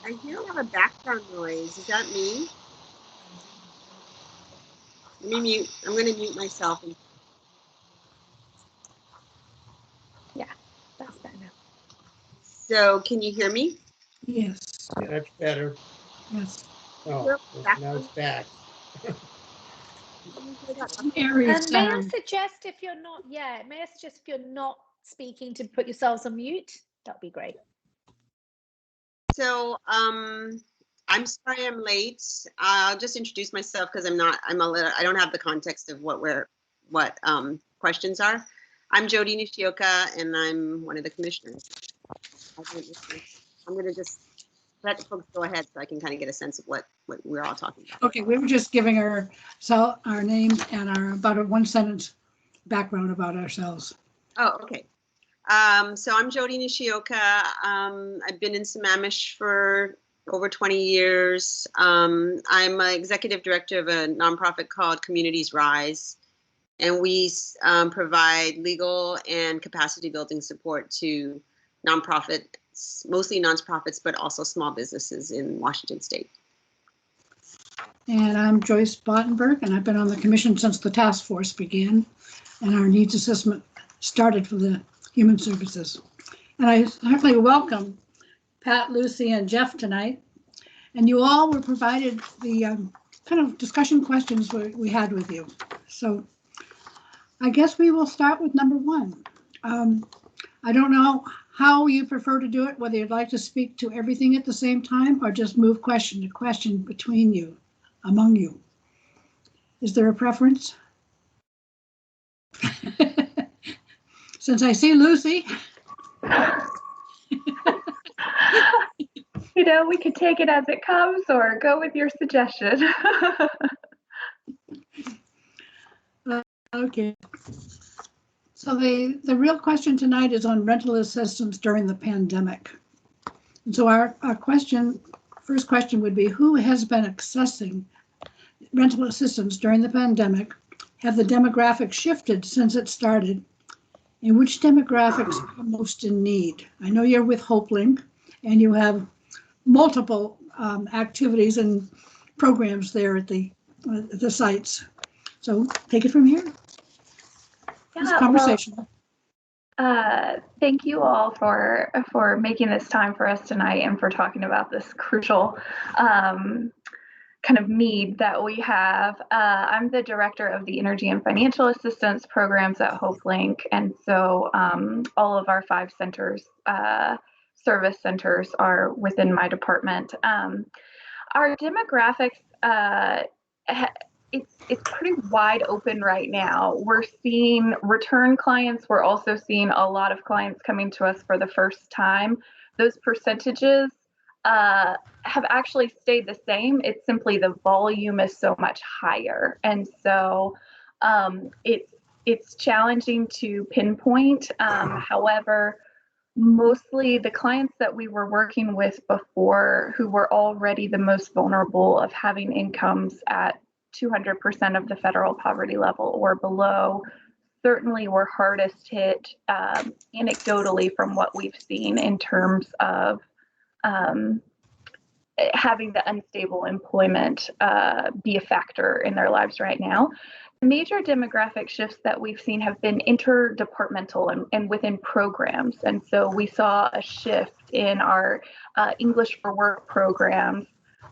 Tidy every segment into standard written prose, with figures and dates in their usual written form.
I hear a lot of background noise. Is that me? Let me mute. I'm going to mute myself. Yeah, that's better. So, can you hear me? Yes. That's better. Yes. Oh, now it's back. Area May I sound. suggest if you're not, may I suggest if you're not speaking to put yourselves on mute? That'd be great. So, I'm sorry I'm late. I'll just introduce myself because I don't have the context of what questions are. I'm Jody Nishioka, and I'm one of the commissioners. I'm going to just let folks go ahead so I can kind of get a sense of what we're all talking about. Okay, we were just giving our names and about a 1-sentence background about ourselves. Oh, okay. So I'm Jody Nishioka. I've been in Sammamish for over 20 years. I'm an executive director of a nonprofit called Communities Rise, and we provide legal and capacity building support to nonprofits, mostly nonprofits, but also small businesses in Washington State. And I'm Joyce Bottenberg, and I've been on the commission since the task force began and our needs assessment started for the Human Services. And I certainly welcome Pat, Lucy, and Jeff tonight. And you all were provided the kind of discussion questions we had with you. So I guess we will start with number 1. I don't know how you prefer to do it, whether you'd like to speak to everything at the same time or just move question to question between you, among you. Is there a preference? Since I see Lucy. You know, we could take it as it comes or go with your suggestion. Okay. So the real question tonight is on rental assistance during the pandemic. And so our first question would be, who has been accessing rental assistance during the pandemic? Have the demographics shifted since it started? And which demographics are most in need? I know you're with HopeLink and you have multiple activities and programs there at the sites. So take it from here. Yeah, this conversation. Well, thank you all for making this time for us tonight and for talking about this crucial kind of need that we have. I'm the director of the Energy and Financial Assistance programs at HopeLink, and so all of our 5 centers, service centers, are within my department. Our demographics, it's pretty wide open right now. We're seeing return clients. We're also seeing a lot of clients coming to us for the first time. Those percentages have actually stayed the same. It's simply the volume is so much higher, and so it's challenging to pinpoint. However, mostly the clients that we were working with before, who were already the most vulnerable of having incomes at 200% of the federal poverty level or below, certainly were hardest hit anecdotally from what we've seen in terms of having the unstable employment be a factor in their lives right now. Major demographic shifts that we've seen have been interdepartmental and within programs. And so we saw a shift in our English for Work programs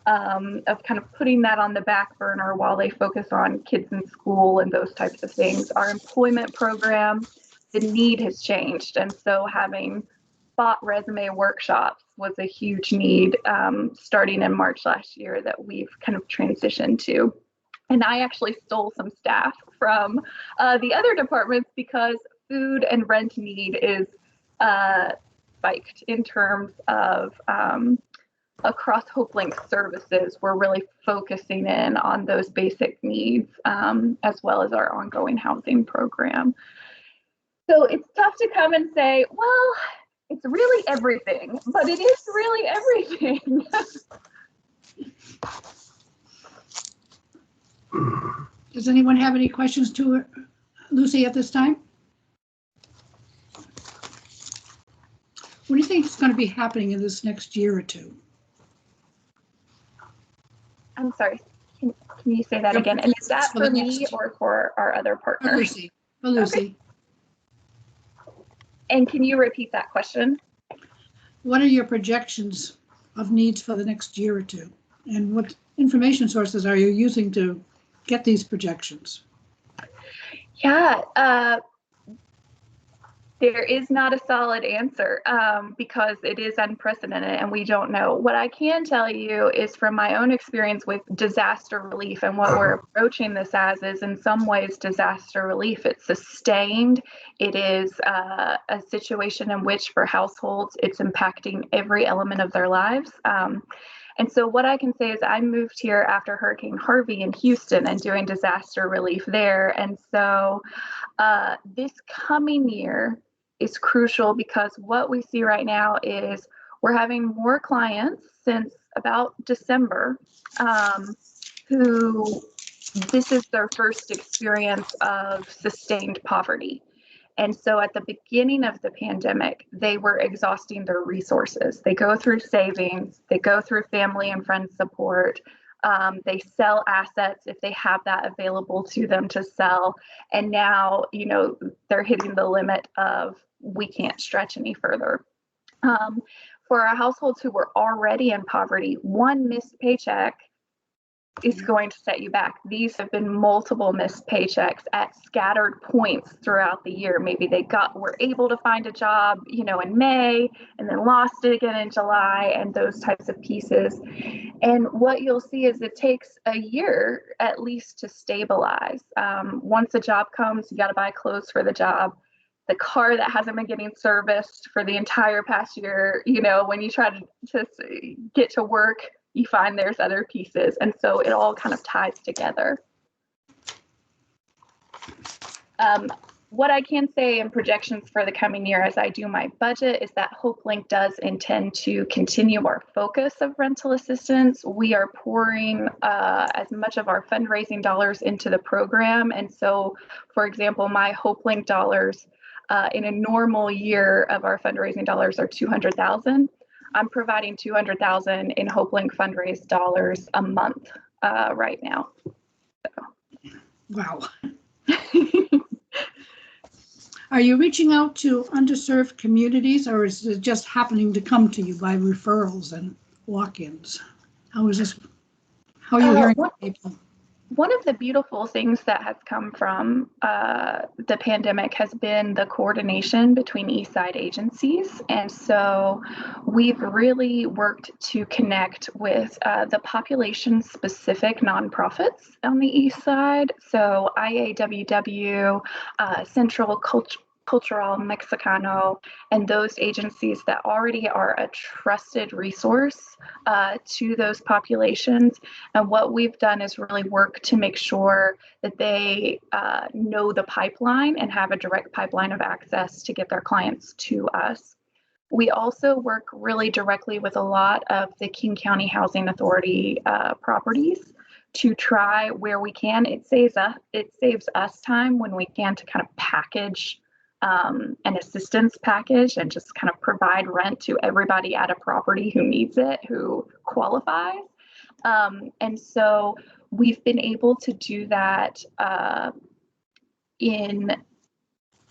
of kind of putting that on the back burner while they focus on kids in school and those types of things. Our employment program, the need has changed. And so having spot resume workshops was a huge need starting in March last year that we've kind of transitioned to. And I actually stole some staff from the other departments because food and rent need is spiked in terms of across HopeLink services. We're really focusing in on those basic needs as well as our ongoing housing program. So it's tough to come and say, well, it's really everything, but it is really everything. Does anyone have any questions to Lucy at this time? What do you think is going to be happening in this next year or two? I'm sorry. Can you say that Your again? And is that projections for the for me next- or for our other For partner? Lucy. For Lucy. And can you repeat that question? What are your projections of needs for the next year or two? And what information sources are you using to get these projections? Yeah, there is not a solid answer because it is unprecedented and we don't know. What I can tell you is from my own experience with disaster relief, and what we're approaching this as is in some ways disaster relief. It's sustained. It is a situation in which for households, it's impacting every element of their lives. And so what I can say is I moved here after Hurricane Harvey in Houston and doing disaster relief there. And so this coming year is crucial because what we see right now is we're having more clients since about December who this is their first experience of sustained poverty. And so at the beginning of the pandemic, they were exhausting their resources. They go through savings, they go through family and friend support, they sell assets if they have that available to them to sell. And now, you know, they're hitting the limit of we can't stretch any further. For our households who were already in poverty, one missed paycheck is going to set you back. These have been multiple missed paychecks at scattered points throughout the year. Maybe they were able to find a job, you know, in May and then lost it again in July and those types of pieces. And what you'll see is it takes a year at least to stabilize. Once a job comes, you got to buy clothes for the job. The car that hasn't been getting serviced for the entire past year, you know, when you try to get to work, you find there's other pieces. And so it all kind of ties together. What I can say in projections for the coming year as I do my budget is that HopeLink does intend to continue our focus of rental assistance. We are pouring as much of our fundraising dollars into the program. And so, for example, my HopeLink dollars in a normal year of our fundraising dollars are $200,000. I'm providing $200,000 in HopeLink fundraised dollars a month right now. So. Wow. Are you reaching out to underserved communities, or is it just happening to come to you by referrals and walk-ins? How are you hearing from people? One of the beautiful things that has come from the pandemic has been the coordination between Eastside agencies. And so we've really worked to connect with the population-specific nonprofits on the East Side. So IAWW, Central Cultural Mexicano, and those agencies that already are a trusted resource to those populations. And what we've done is really work to make sure that they know the pipeline and have a direct pipeline of access to get their clients to us. We also work really directly with a lot of the King County Housing Authority properties to try where we can. It saves us time when we can to kind of package an assistance package and just kind of provide rent to everybody at a property who needs it, who qualifies. And so we've been able to do that in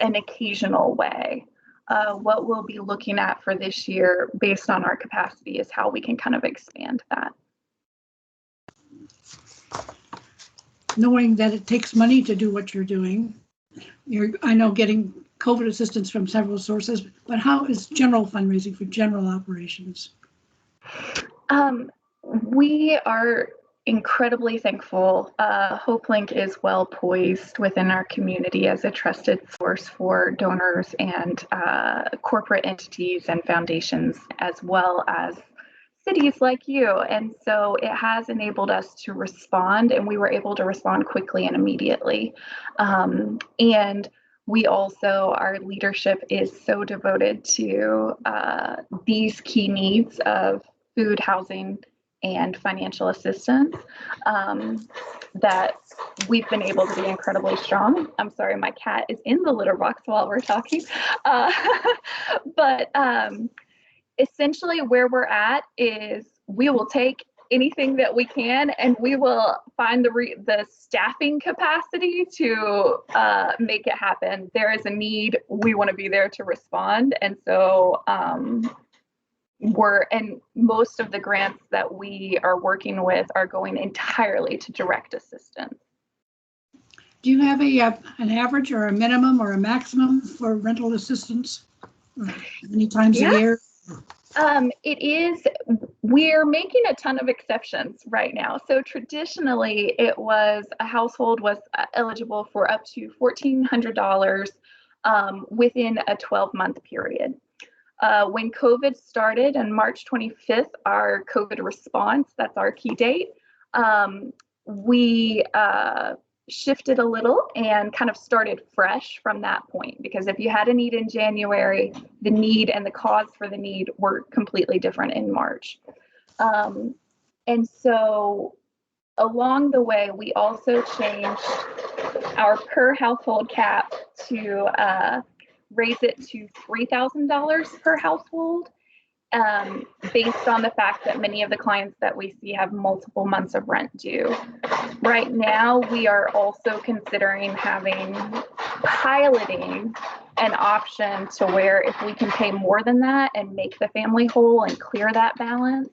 an occasional way. What we'll be looking at for this year based on our capacity is how we can kind of expand that. Knowing that it takes money to do what you're doing, I know getting COVID assistance from several sources, but how is general fundraising for general operations? We are incredibly thankful. HopeLink is well poised within our community as a trusted source for donors and corporate entities and foundations, as well as cities like you. And so it has enabled us to respond, and we were able to respond quickly and immediately. And we also, our leadership is so devoted to these key needs of food, housing, and financial assistance that we've been able to be incredibly strong. I'm sorry, my cat is in the litter box while we're talking. But essentially where we're at is we will take anything that we can, and we will find the staffing capacity to make it happen. There is a need. We want to be there to respond, and so and most of the grants that we are working with are going entirely to direct assistance. Do you have an average or a minimum or a maximum for rental assistance? How many times a year? We're making a ton of exceptions right now. So traditionally a household was eligible for up to $1,400 within a 12-month period. When COVID started on March 25th, our COVID response, that's our key date, we shifted a little and kind of started fresh from that point, because if you had a need in January, the need and the cause for the need were completely different in March. And so along the way, we also changed our per household cap to raise it to $3,000 per household, based on the fact that many of the clients that we see have multiple months of rent due. Right now, we are also considering piloting an option to where if we can pay more than that and make the family whole and clear that balance,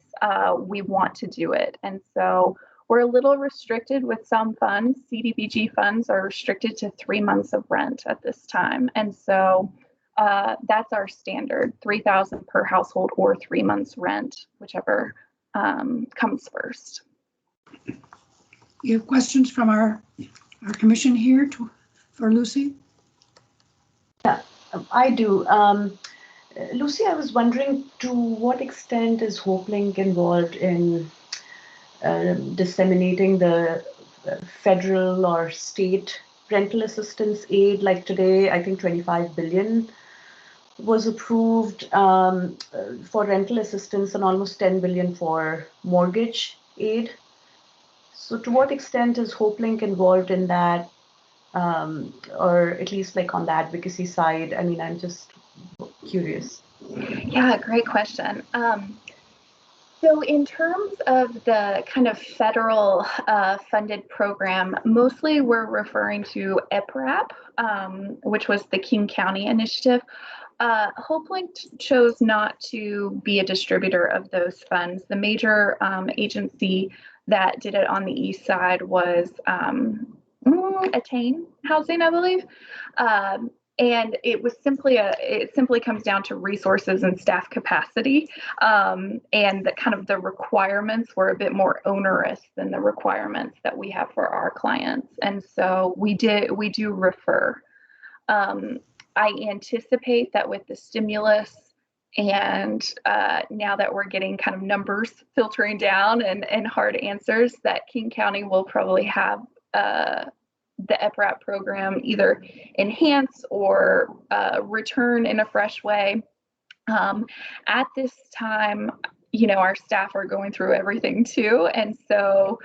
we want to do it. And so we're a little restricted with some funds. CDBG funds are restricted to 3 months of rent at this time. And so that's our standard, $3,000 per household or 3 months rent, whichever comes first. You have questions from our commission here for Lucy? Yeah, I do. Lucy, I was wondering, to what extent is HopeLink involved in disseminating the federal or state rental assistance aid? Like today, I think 25 billion was approved for rental assistance and almost 10 billion for mortgage aid. So to what extent is HopeLink involved in that, or at least like on the advocacy side? I mean, I'm just curious. Yeah, great question. So in terms of the kind of federal funded program, mostly we're referring to EPRAP, which was the King County initiative. HopeLink chose not to be a distributor of those funds. The major agency that did it on the east side was Attain Housing, I believe. And it simply comes down to resources and staff capacity, and the requirements were a bit more onerous than the requirements that we have for our clients, and so we do refer. I anticipate that with the stimulus and now that we're getting kind of numbers filtering down and hard answers, that King County will probably have the EPRAP program either enhance or return in a fresh way. At this time, our staff are going through everything too. And so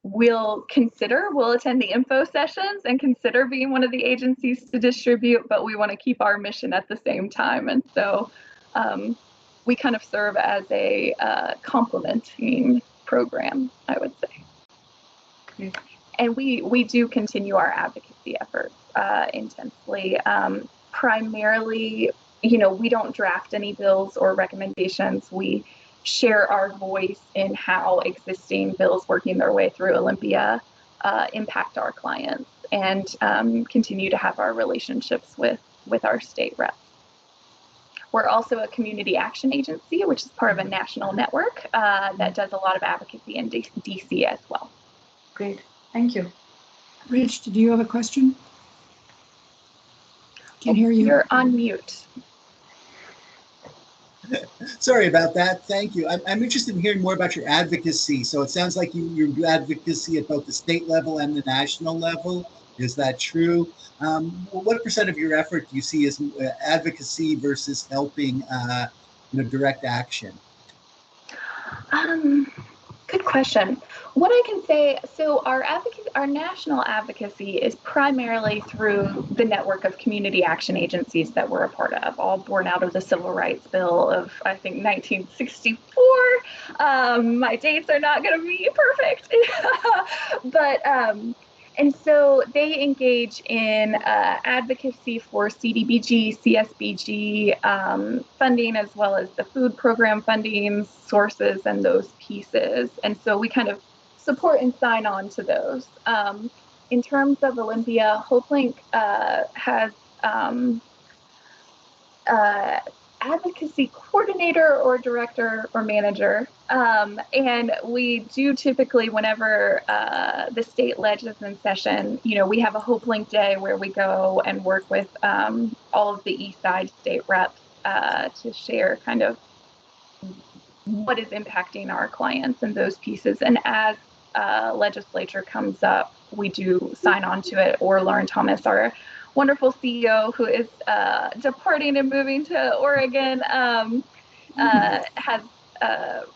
we'll attend the info sessions and consider being one of the agencies to distribute, but we want to keep our mission at the same time. And so we kind of serve as a complementing program, I would say. Okay. And we do continue our advocacy efforts intensely. Primarily, we don't draft any bills or recommendations. We share our voice in how existing bills working their way through Olympia impact our clients, and continue to have our relationships with our state reps. We're also a community action agency, which is part of a national network that does a lot of advocacy in DC as well. Great. Thank you. Rich, do you have a question? Can't hear you. You're on mute. Sorry about that. Thank you. I'm interested in hearing more about your advocacy. So it sounds like you do advocacy at both the state level and the national level. Is that true? What percent of your effort do you see as advocacy versus helping, direct action? Good question. What I can say, so our national advocacy is primarily through the network of community action agencies that we're a part of, all born out of the Civil Rights Bill of, I think, 1964. My dates are not going to be perfect. But, and so they engage in advocacy for CDBG, CSBG funding, as well as the food program funding sources and those pieces. And so we kind of support and sign on to those. In terms of Olympia, HopeLink has advocacy coordinator or director or manager. And we do typically, whenever the state ledge is in session, we have a HopeLink day where we go and work with all of the East Side state reps to share kind of what is impacting our clients and those pieces. And as legislature comes up, we do sign on to it, or Lauren Thomas, our wonderful CEO who is departing and moving to Oregon, has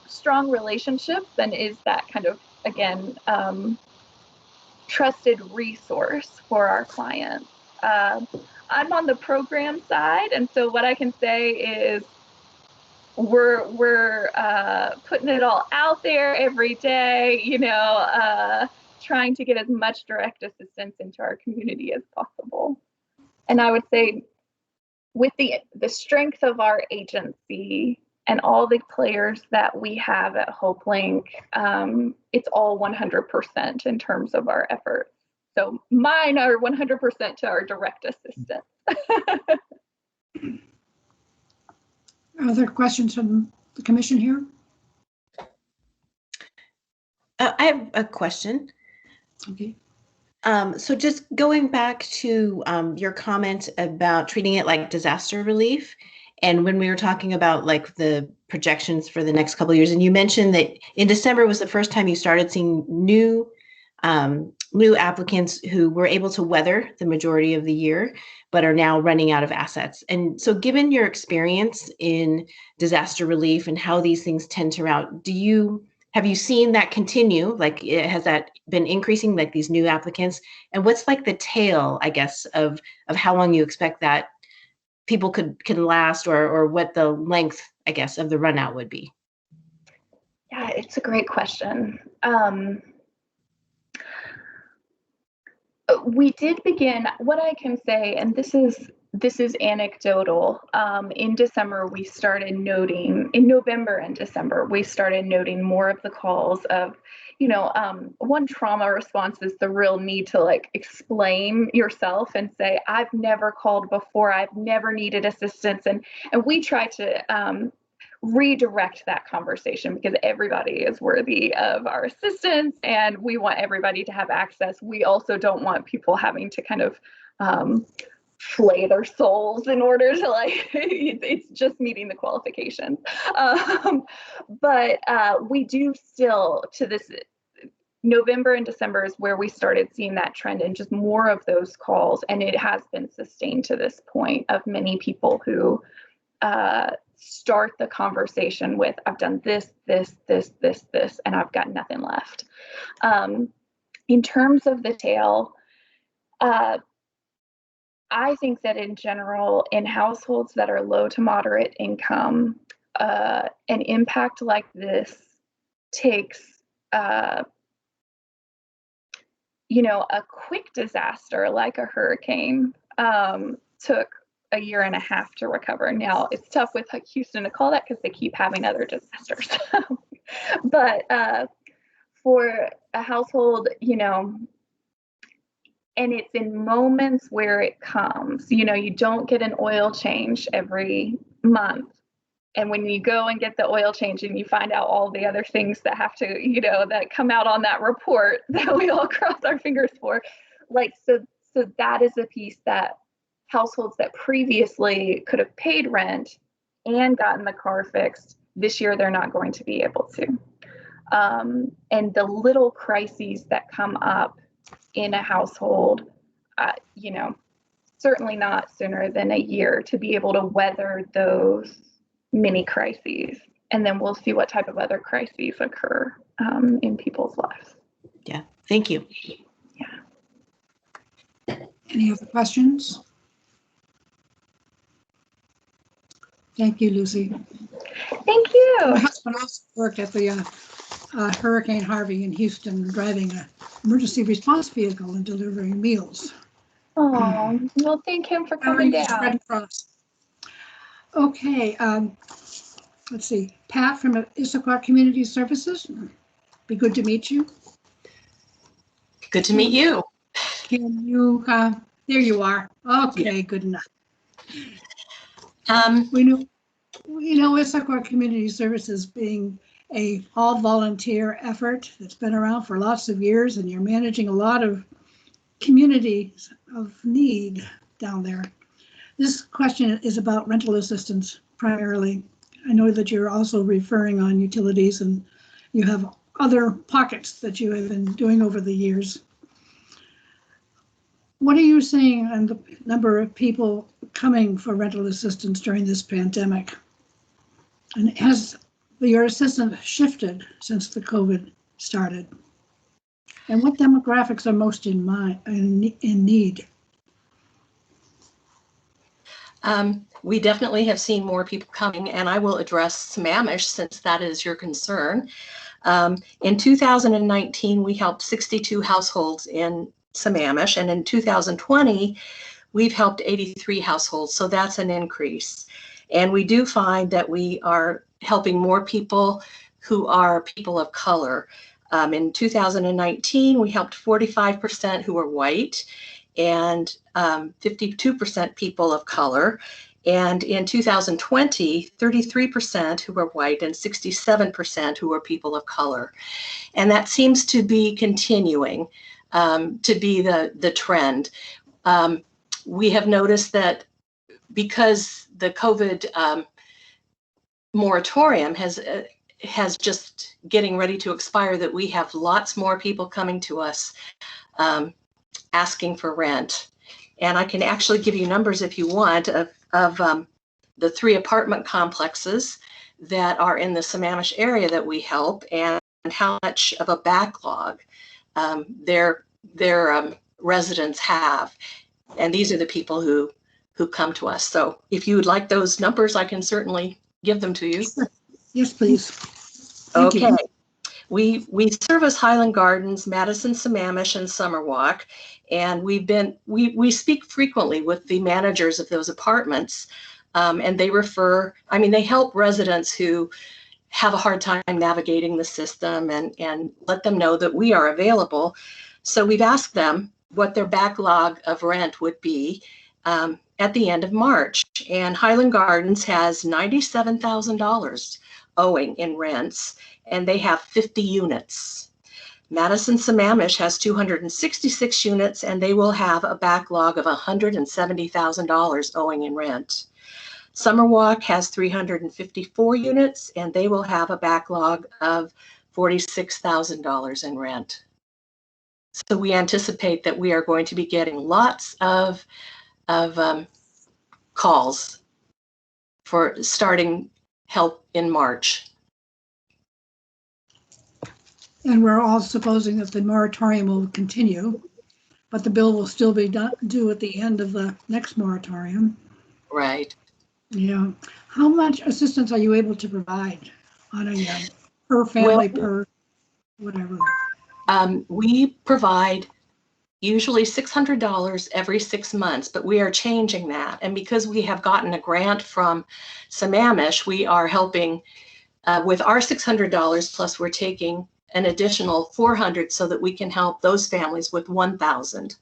strong relationships and is that kind of, again, trusted resource for our clients. I'm on the program side, and so what I can say is we're putting it all out there every day, trying to get as much direct assistance into our community as possible. And I would say with the strength of our agency and all the players that we have at HopeLink, it's all 100% in terms of our efforts. So mine are 100% to our direct assistance. Other questions from the commission here? I have a question. Okay. So just going back to your comment about treating it like disaster relief, and when we were talking about like the projections for the next couple of years, and you mentioned that in December was the first time you started seeing new applicants who were able to weather the majority of the year, but are now running out of assets. And so given your experience in disaster relief and how these things tend to route, have you seen that continue? Like, has that been increasing, like these new applicants? And what's like the tail, I guess, of how long you expect that people can last, or what the length, I guess, of the run out would be? Yeah, it's a great question. We did begin, what I can say, and this is anecdotal. In December, we started noting, in November and December, we started noting more of the calls of, one trauma response is the real need to like explain yourself and say, I've never called before, I've never needed assistance. And we try to redirect that conversation because everybody is worthy of our assistance and we want everybody to have access. We also don't want people having to kind of flay their souls in order to it's just meeting the qualifications. But we do still, to this, November and December is where we started seeing that trend and just more of those calls. And it has been sustained to this point of many people who start the conversation with, I've done this, and I've got nothing left. In terms of the tail, I think that in general, in households that are low to moderate income, an impact like this takes, a quick disaster like a hurricane took a year and a half to recover. Now it's tough with Houston to call that because they keep having other disasters. But for a household, and it's in moments where it comes, you don't get an oil change every month. And when you go and get the oil change and you find out all the other things that have to, that come out on that report that we all cross our fingers for, so that is a piece that households that previously could have paid rent and gotten the car fixed, this year they're not going to be able to. And the little crises that come up in a household, certainly not sooner than a year to be able to weather those mini crises. And then we'll see what type of other crises occur in people's lives. Yeah, thank you. Yeah. Any other questions? Thank you, Lucy. Thank you. My husband also worked at the Hurricane Harvey in Houston, driving an emergency response vehicle and delivering meals. Oh, well, thank him for coming down. Red Cross. Okay, let's see. Pat from Issaquah Community Services. Be good to meet you. Good to meet you. Can you, there you are. Okay, good enough. We know Issaquah Community Services being a all-volunteer effort that's been around for lots of years, and you're managing a lot of communities of need down there. This question is about rental assistance primarily. I know that you're also referring on utilities, and you have other pockets that you have been doing over the years. What are you seeing on the number of people coming for rental assistance during this pandemic? And has your assistance shifted since the COVID started? And what demographics are most in need? We definitely have seen more people coming, and I will address Sammamish since that is your concern. In 2019, we helped 62 households in Sammamish, and in 2020, we've helped 83 households, so that's an increase. And we do find that we are helping more people who are people of color. In 2019, we helped 45% who are white and 52% people of color. And in 2020, 33% who were white and 67% who were people of color. And that seems to be continuing to be the trend. We have noticed that because the COVID moratorium has just getting ready to expire, that we have lots more people coming to us asking for rent. And I can actually give you numbers if you want of the 3 apartment complexes that are in the Sammamish area that we help, and how much of a backlog their residents have. And these are the people who come to us. So if you would like those numbers, I can certainly give them to you. Yes, please. Thank you. We service Highland Gardens, Madison, Sammamish, and Summerwalk, and we speak frequently with the managers of those apartments, and they help residents who have a hard time navigating the system, and let them know that we are available. So we've asked them what their backlog of rent would be at the end of March, and Highland Gardens has $97,000 owing in rents, and they have 50 units. Madison Sammamish has 266 units, and they will have a backlog of $170,000 owing in rent. Summerwalk has 354 units, and they will have a backlog of $46,000 in rent. So we anticipate that we are going to be getting lots of calls for starting help in March. And we're all supposing that the moratorium will continue, but the bill will still be due at the end of the next moratorium. Right. Yeah. How much assistance are you able to provide on a per family, per whatever? We provide usually $600 every 6 months, but we are changing that. And because we have gotten a grant from Sammamish, we are helping with our $600, plus we're taking an additional $400 so that we can help those families with $1,000.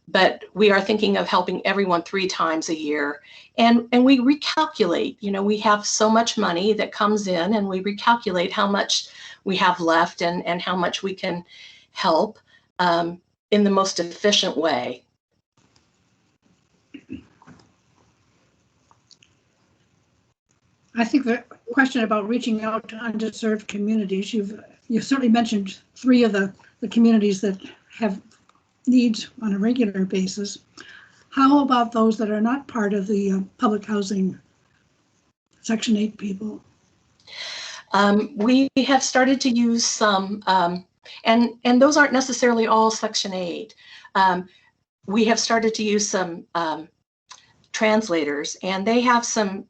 But we are thinking of helping everyone 3 times a year. And we recalculate, we have so much money that comes in, and we recalculate how much we have left and how much we can help in the most efficient way. I think the question about reaching out to underserved communities, you certainly mentioned 3 of the communities that have needs on a regular basis. How about those that are not part of the public housing Section 8 people? We have started to use some, and those aren't necessarily all Section 8. We have started to use some translators, and they have some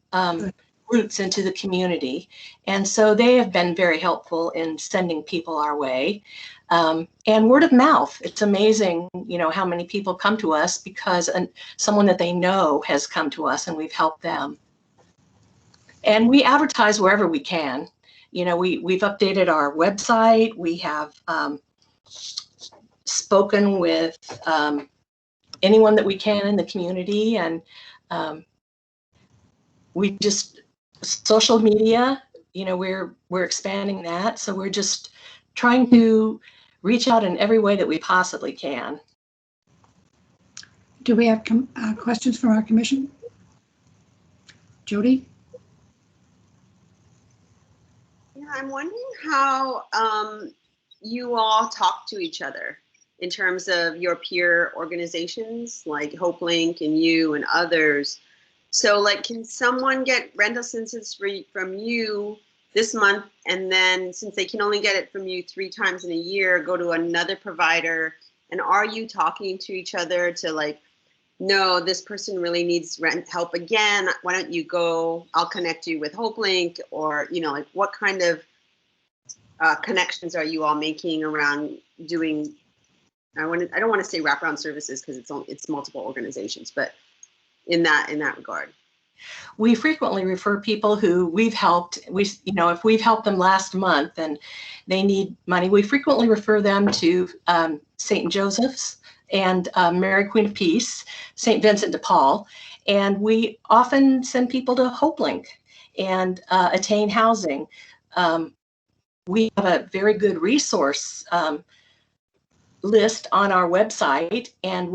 roots into the community. And so they have been very helpful in sending people our way. And word of mouth, it's amazing, you know, how many people come to us because someone that they know has come to us and we've helped them. And we advertise wherever we can. You know, we've updated our website. We have spoken with anyone that we can in the community, and we just social media. You know, we're expanding that, so we're just trying to reach out in every way that we possibly can. Do we have questions from our commission? Jody? Yeah, I'm wondering how you all talk to each other in terms of your peer organizations like HopeLink and you and others. So like, can someone get rental assistance from you this month, and then since they can only get it from you 3 times in a year, go to another provider? And are you talking to each other to like, no, this person really needs rent help again, why don't you go, I'll connect you with HopeLink? Or, you know, like what kind of connections are you all making around doing, I don't want to say wraparound services because it's multiple organizations, but in that regard? We frequently refer people who we've helped. You know, if we've helped them last month and they need money, we frequently refer them to St. Joseph's and Mary Queen of Peace, St. Vincent de Paul, and we often send people to HopeLink and Attain Housing. We have a very good resource list on our website, and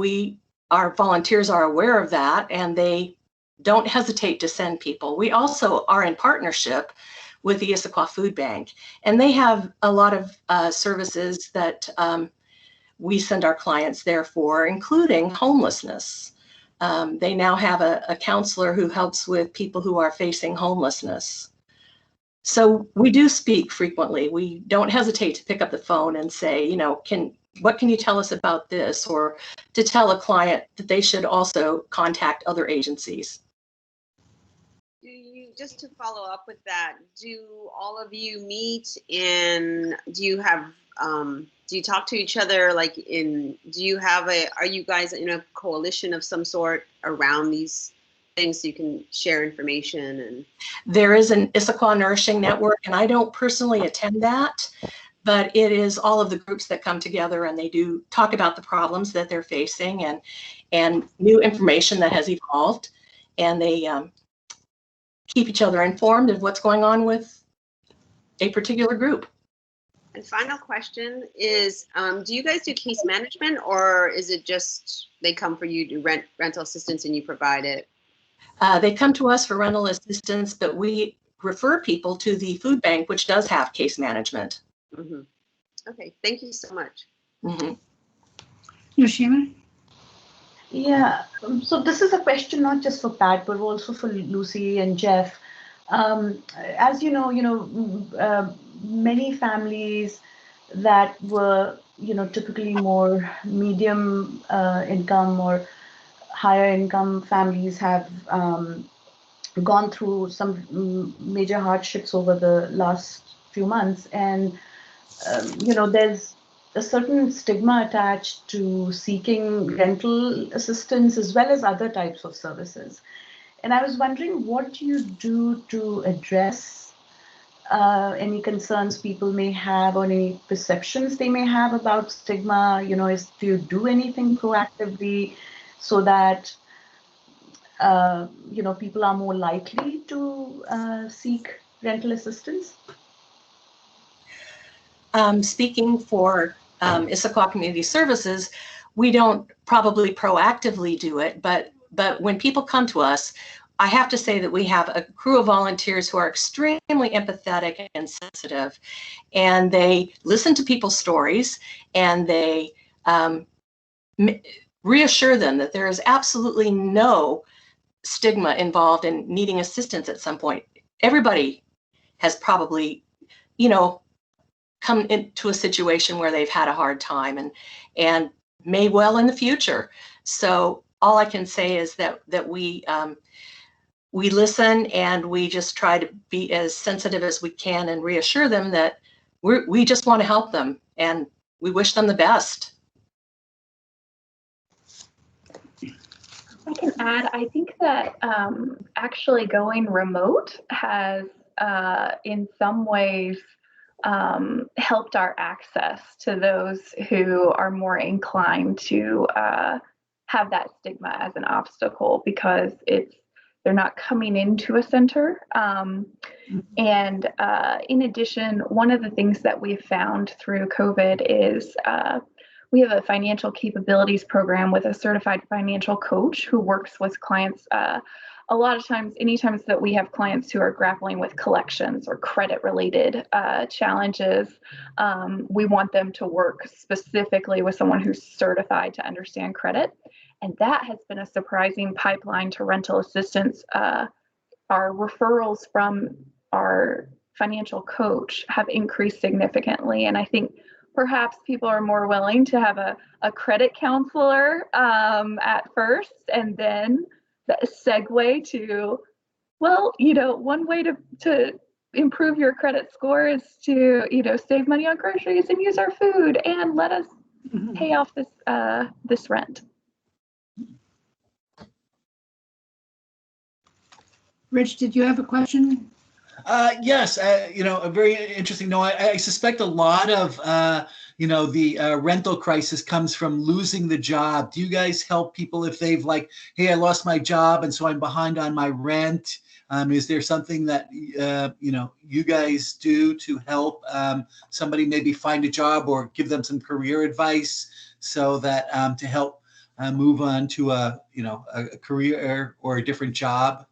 our volunteers are aware of that, and they don't hesitate to send people. We also are in partnership with the Issaquah Food Bank, and they have a lot of services that we send our clients there for, including homelessness. They now have a counselor who helps with people who are facing homelessness. So we do speak frequently. We don't hesitate to pick up the phone and say, you know, what can you tell us about this? Or to tell a client that they should also contact other agencies. Just to follow up with that, do all of you meet and do you talk to each other like are you guys in a coalition of some sort around these things so you can share information? And there is an Issaquah Nourishing Network, and I don't personally attend that, but it is all of the groups that come together and they do talk about the problems that they're facing and new information that has evolved, and they keep each other informed of what's going on with a particular group. And final question is, do you guys do case management, or is it just they come for you to rental assistance and you provide it? They come to us for rental assistance, but we refer people to the food bank, which does have case management. Mm-hmm. Okay, thank you so much. Mm-hmm. Yoshima? Yeah, so this is a question not just for Pat, but also for Lucy and Jeff. As you know, many families that were, typically more medium income or higher income families have gone through some major hardships over the last few months. And, there's a certain stigma attached to seeking rental assistance as well as other types of services. And I was wondering, what do you do to address any concerns people may have or any perceptions they may have about stigma? Do you do anything proactively so that people are more likely to seek rental assistance? Speaking for Issaquah Community Services, we don't probably proactively do it, but when people come to us, I have to say that we have a crew of volunteers who are extremely empathetic and sensitive, and they listen to people's stories, and they reassure them that there is absolutely no stigma involved in needing assistance at some point. Everybody has probably, come into a situation where they've had a hard time and may well in the future. So all I can say is that we we listen and we just try to be as sensitive as we can and reassure them that we just want to help them and we wish them the best. I can add, I think that actually going remote has in some ways helped our access to those who are more inclined to have that stigma as an obstacle, because they're not coming into a center. And in addition, one of the things that we've found through COVID is we have a financial capabilities program with a certified financial coach who works with clients. A lot of times, anytime that we have clients who are grappling with collections or credit related challenges, we want them to work specifically with someone who's certified to understand credit. And that has been a surprising pipeline to rental assistance. Our referrals from our financial coach have increased significantly. And I think perhaps people are more willing to have a credit counselor at first, and then the segue to, well, one way to improve your credit score is to, save money on groceries and use our food and let us pay off this rent. Rich, did you have a question? Yes, a very interesting. No, I suspect a lot of, the rental crisis comes from losing the job. Do you guys help people if they've hey, I lost my job and so I'm behind on my rent? Is there something that, you guys do to help somebody maybe find a job or give them some career advice so that to help move on to a career or a different job?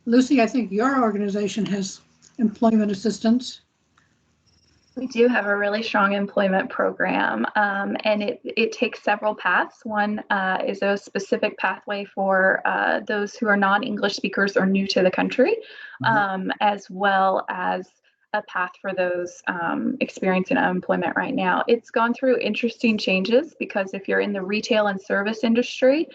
Lucy, I think your organization has employment assistance. We do have a really strong employment program, and it takes several paths. One is a specific pathway for those who are non-English speakers or new to the country, as well as a path for those experiencing unemployment right now. It's gone through interesting changes because if you're in the retail and service industry,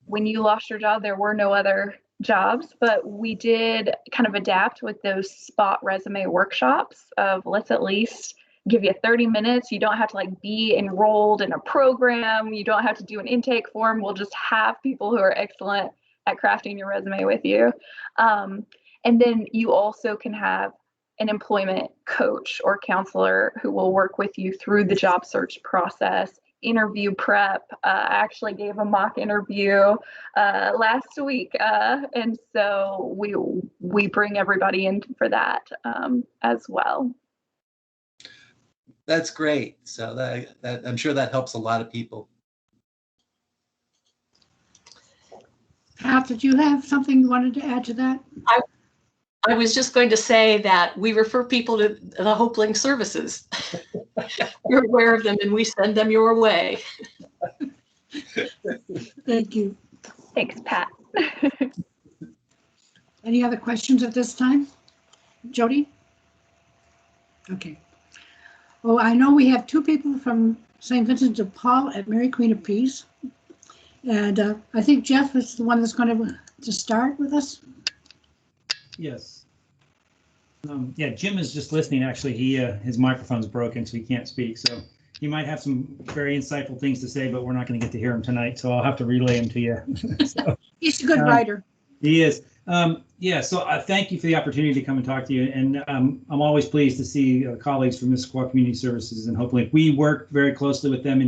when you lost your job, there were no other jobs, but we did kind of adapt with those spot resume workshops of let's at least give you 30 minutes. You don't have to be enrolled in a program. You don't have to do an intake form. We'll just have people who are excellent at crafting your resume with you. And then you also can have an employment coach or counselor who will work with you through the job search process, interview prep. I actually gave a mock interview last week, and so we bring everybody in for that as well. That's great. So that I'm sure that helps a lot of people. Pat, did you have something you wanted to add to that? I was just going to say that we refer people to the HopeLink services. You're aware of them and we send them your way. Thank you. Thanks, Pat. Any other questions at this time? Jody? Okay. Well, I know we have two people from St. Vincent de Paul at Mary Queen of Peace. And I think Jeff is the one that's going to start with us. Yes. Yeah, Jim is just listening. Actually, his microphone's broken, so he can't speak. So he might have some very insightful things to say, but we're not going to get to hear him tonight. So I'll have to relay him to you. So, he's a good writer. He is. Yeah. So thank you for the opportunity to come and talk to you. And I'm always pleased to see colleagues from Missisquoi Community Services and HopeLink. We work very closely with them.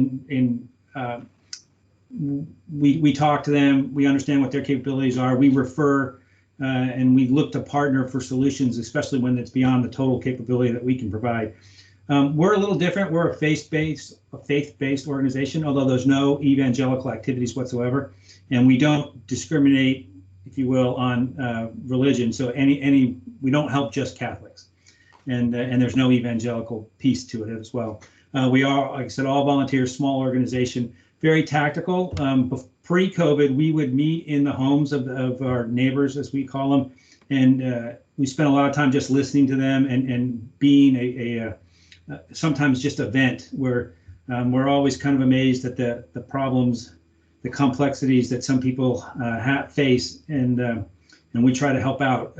We talk to them. We understand what their capabilities are. We refer. And we look to partner for solutions, especially when it's beyond the total capability that we can provide. We're a little different. We're a faith-based organization, although there's no evangelical activities whatsoever, and we don't discriminate, if you will, on religion. So we don't help just Catholics, and there's no evangelical piece to it as well. We are, like I said, all volunteers, small organization, very tactical. Pre-COVID, we would meet in the homes of our neighbors, as we call them, and we spent a lot of time just listening to them and being a sometimes just a vent where we're always kind of amazed at the problems complexities that some people face, and we try to help out.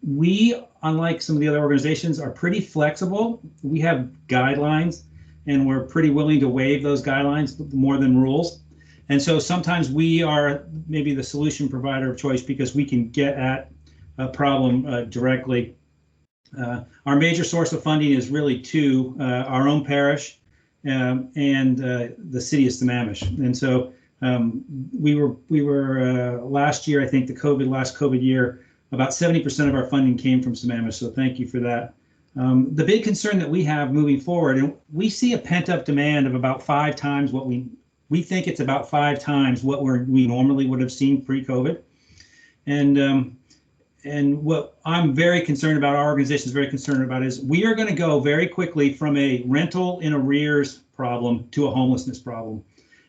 We, unlike some of the other organizations, are pretty flexible. We have guidelines, and we're pretty willing to waive those guidelines more than rules. And so sometimes we are maybe the solution provider of choice because we can get at a problem directly. Our major source of funding is really two: our own parish and the city of Sammamish. And so we were last year, I think the last COVID year, about 70% of our funding came from Sammamish. So thank you for that. The big concern that we have moving forward, and we see a pent-up demand of about 5 times what we think it's about 5 times what we normally would have seen pre-COVID. And what I'm very concerned about, our organization is very concerned about, is we are going to go very quickly from a rental in arrears problem to a homelessness problem.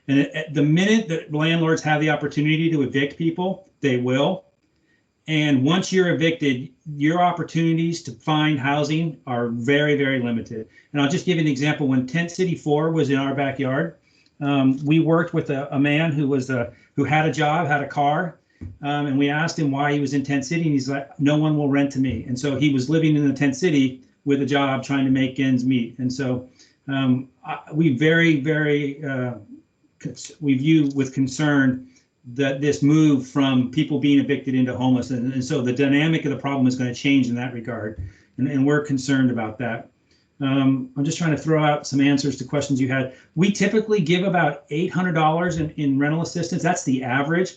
And at the minute that landlords have the opportunity to evict people, they will. And once you're evicted, your opportunities to find housing are very, very limited. And I'll just give you an example. When Tent City 4 was in our backyard, we worked with a man who had a job, had a car, and we asked him why he was in Tent City, and he's like, no one will rent to me. And so he was living in the Tent City with a job, trying to make ends meet. And so we very, very, we view with concern that this move from people being evicted into homeless. And so the dynamic of the problem is going to change in that regard. And we're concerned about that. I'm just trying to throw out some answers to questions you had. We typically give about $800 in rental assistance. That's the average.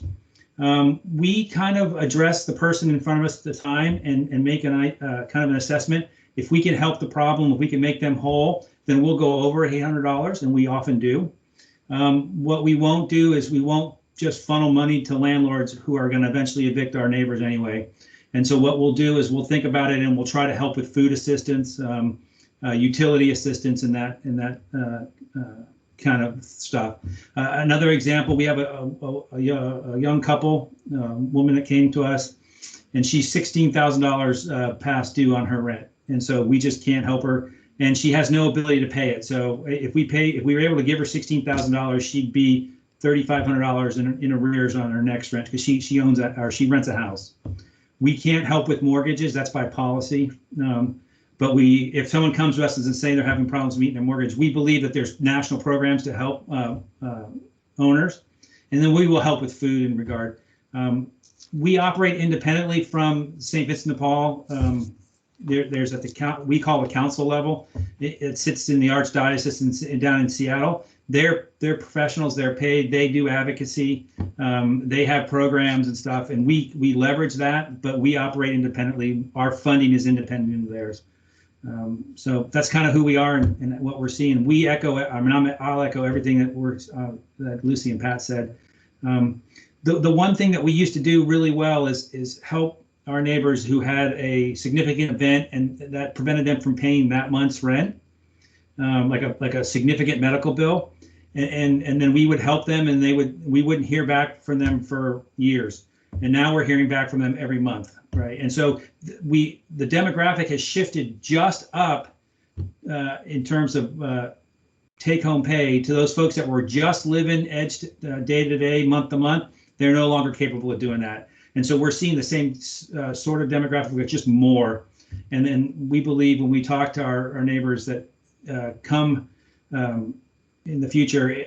We kind of address the person in front of us at the time and make kind of an assessment. If we can help the problem, if we can make them whole, then we'll go over $800, and we often do. What we won't do is we won't just funnel money to landlords who are going to eventually evict our neighbors anyway. And so what we'll do is we'll think about it, and we'll try to help with food assistance, utility assistance, and that kind of stuff. Another example, we have a young couple, woman that came to us, and she's $16,000 past due on her rent. And so we just can't help her, and she has no ability to pay it. So if we were able to give her $16,000, she'd be $3,500 in arrears on her next rent, because she owns that, or she rents a house. We can't help with mortgages, that's by policy. But if someone comes to us and saying they're having problems meeting their mortgage, we believe that there's national programs to help owners, and then we will help with food in regard. We operate independently from St. Vincent de Paul. There's at the we call it council level. It sits in the Archdiocese down in Seattle. They're professionals. They're paid. They do advocacy. They have programs and stuff, and we leverage that. But we operate independently. Our funding is independent of theirs. So that's kind of who we are and what we're seeing. We echo. I'll echo everything that Lucy and Pat said. The one thing that we used to do really well is help our neighbors who had a significant event and that prevented them from paying that month's rent, like a significant medical bill, and then we would help them, and we wouldn't hear back from them for years, and now we're hearing back from them every month, right? And so the demographic has shifted just up in terms of take-home pay to those folks that were just living edged day to day, month to month. They're no longer capable of doing that. And so we're seeing the same sort of demographic, but just more. And then we believe when we talk to our neighbors that come in the future,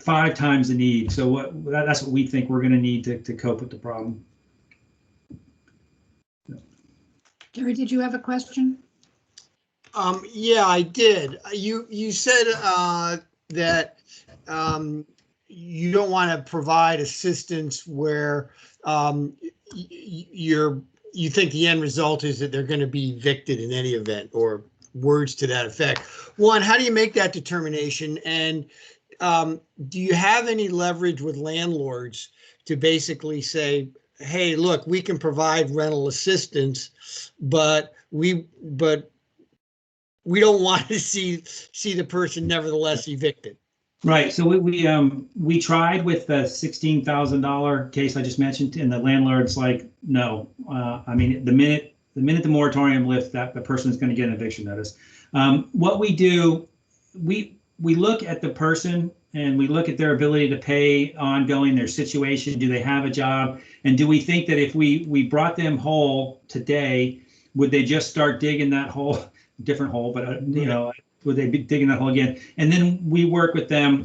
5 times the need. So that's what we think we're going to need to cope with the problem. Gary, did you have a question? Yeah, I did. You said that you don't want to provide assistance where you think the end result is that they're going to be evicted in any event, or words to that effect. One, how do you make that determination? And do you have any leverage with landlords to basically say, hey, look, we can provide rental assistance, but we don't want to see the person nevertheless evicted? Right. So we tried with the $16,000 case I just mentioned, and the landlord's like, no. I mean, the minute the moratorium lifts, that the person is going to get an eviction notice. What we do, we look at the person and we look at their ability to pay ongoing, their situation, do they have a job? And do we think that if we brought them whole today, would they just start digging that hole, different hole, but you know, would they be digging that hole again? And then we work with them.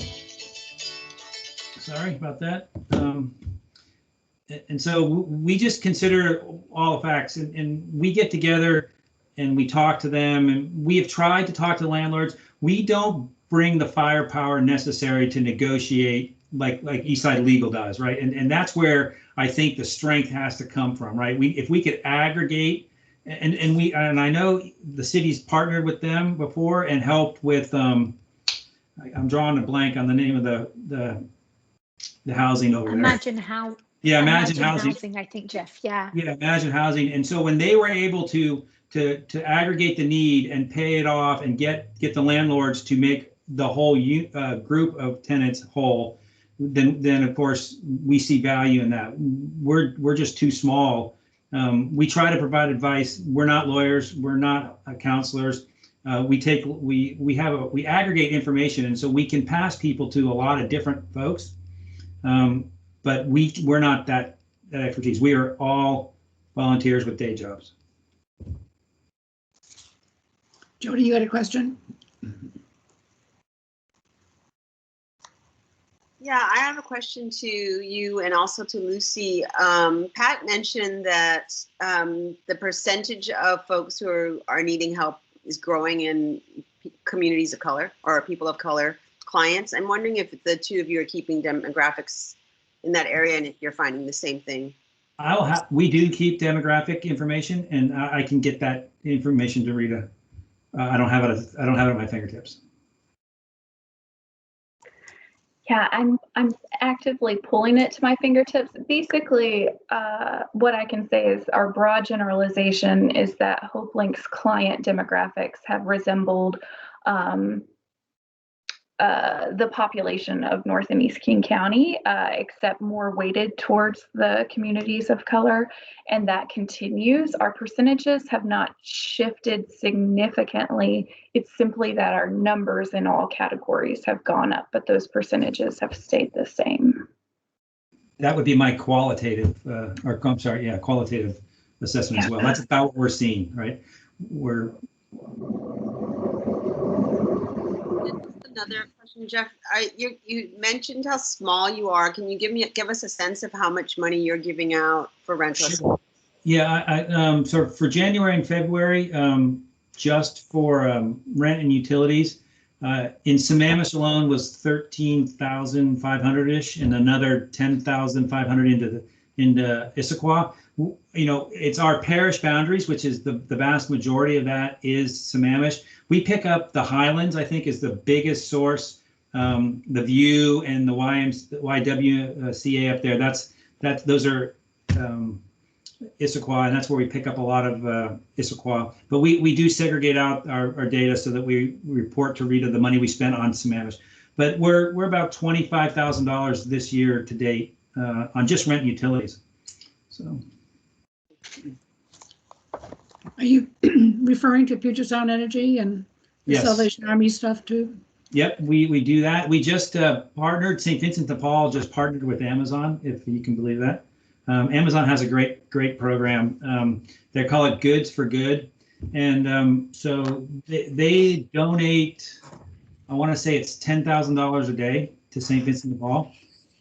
Sorry about that. And so we just consider all the facts, and we get together and we talk to them, and we have tried to talk to the landlords. We don't bring the firepower necessary to negotiate like Eastside Legal does, right? And that's where I think the strength has to come from, right? If we could aggregate, and I know the city's partnered with them before and helped with I'm drawing a blank on the name of the housing over there. Imagine how. Yeah, Imagine Housing. I think, Jeff. Yeah. Yeah, Imagine Housing. And so when they were able to aggregate the need and pay it off and get the landlords to make the whole group of tenants whole, then of course we see value in that. We're just too small. We try to provide advice. We're not lawyers. We're not counselors. We aggregate information, and so we can pass people to a lot of different folks. But we're not that expertise. We are all volunteers with day jobs. Jody, you had a question? Yeah, I have a question to you and also to Lucy. Pat mentioned that the percentage of folks who are needing help is growing in communities of color or people of color clients. I'm wondering if the two of you are keeping demographics in that area and if you're finding the same thing. We do keep demographic information, and I can get that information to Rita. I don't have it at my fingertips. Yeah, I'm actively pulling it to my fingertips. Basically, what I can say is our broad generalization is that HopeLink's client demographics have resembled the population of North and East King County, except more weighted towards the communities of color, and that continues. Our percentages have not shifted significantly. It's simply that our numbers in all categories have gone up, but those percentages have stayed the same. That would be my qualitative, qualitative assessment as well. That's about what we're seeing, right? Another question, Jeff. You mentioned how small you are. Can you give us a sense of how much money you're giving out for rental? Sure. Yeah, so for January and February, just for rent and utilities, in Sammamish alone was 13,500-ish, and another 10,500 into Issaquah. You know, it's our parish boundaries, which is the vast majority of that is Sammamish. We pick up the Highlands, I think, is the biggest source. The View and the YWCA up there. Those are Issaquah, and that's where we pick up a lot of Issaquah. But we do segregate out our data so that we report to Rita the money we spent on Sammamish. But we're about $25,000 this year to date on just rent and utilities. So. Are you referring to Puget Sound Energy and the Yes. Salvation Army stuff too? Yep, we do that. We just partnered, St. Vincent de Paul just partnered with Amazon, if you can believe that. Amazon has a great program. They call it Goods for Good. And so they donate, I want to say it's $10,000 a day to St. Vincent de Paul.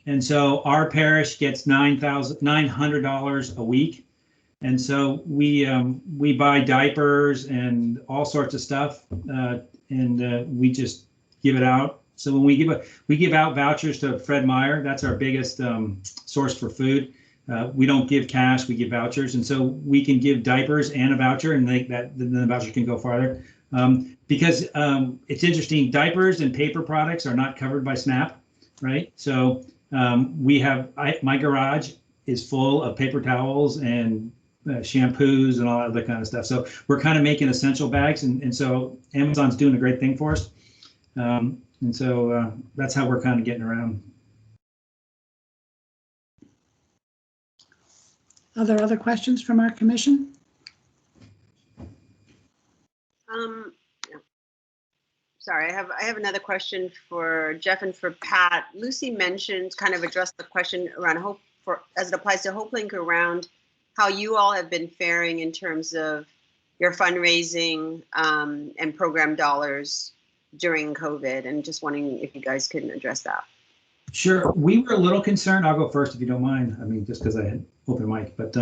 And so our parish gets $900 a week. And so we buy diapers and all sorts of stuff, and we just give it out. So when we give out vouchers to Fred Meyer, that's our biggest source for food. We don't give cash, we give vouchers, and so we can give diapers and a voucher, and then the voucher can go farther. Because it's interesting, diapers and paper products are not covered by SNAP, right? So my garage is full of paper towels and shampoos and all that kind of stuff. So we're kind of making essential bags, and so Amazon's doing a great thing for us. And so that's how we're kind of getting around. Are there other questions from our commission? sorry, I have another question for Jeff and for Pat. Lucy mentioned, kind of addressed the question around hope for, as it applies to HopeLink, around how you all have been faring in terms of your fundraising and program dollars during COVID, and just wondering if you guys could address that. Sure. We were a little concerned. I'll go first if you don't mind. I mean, just because I had open mic, but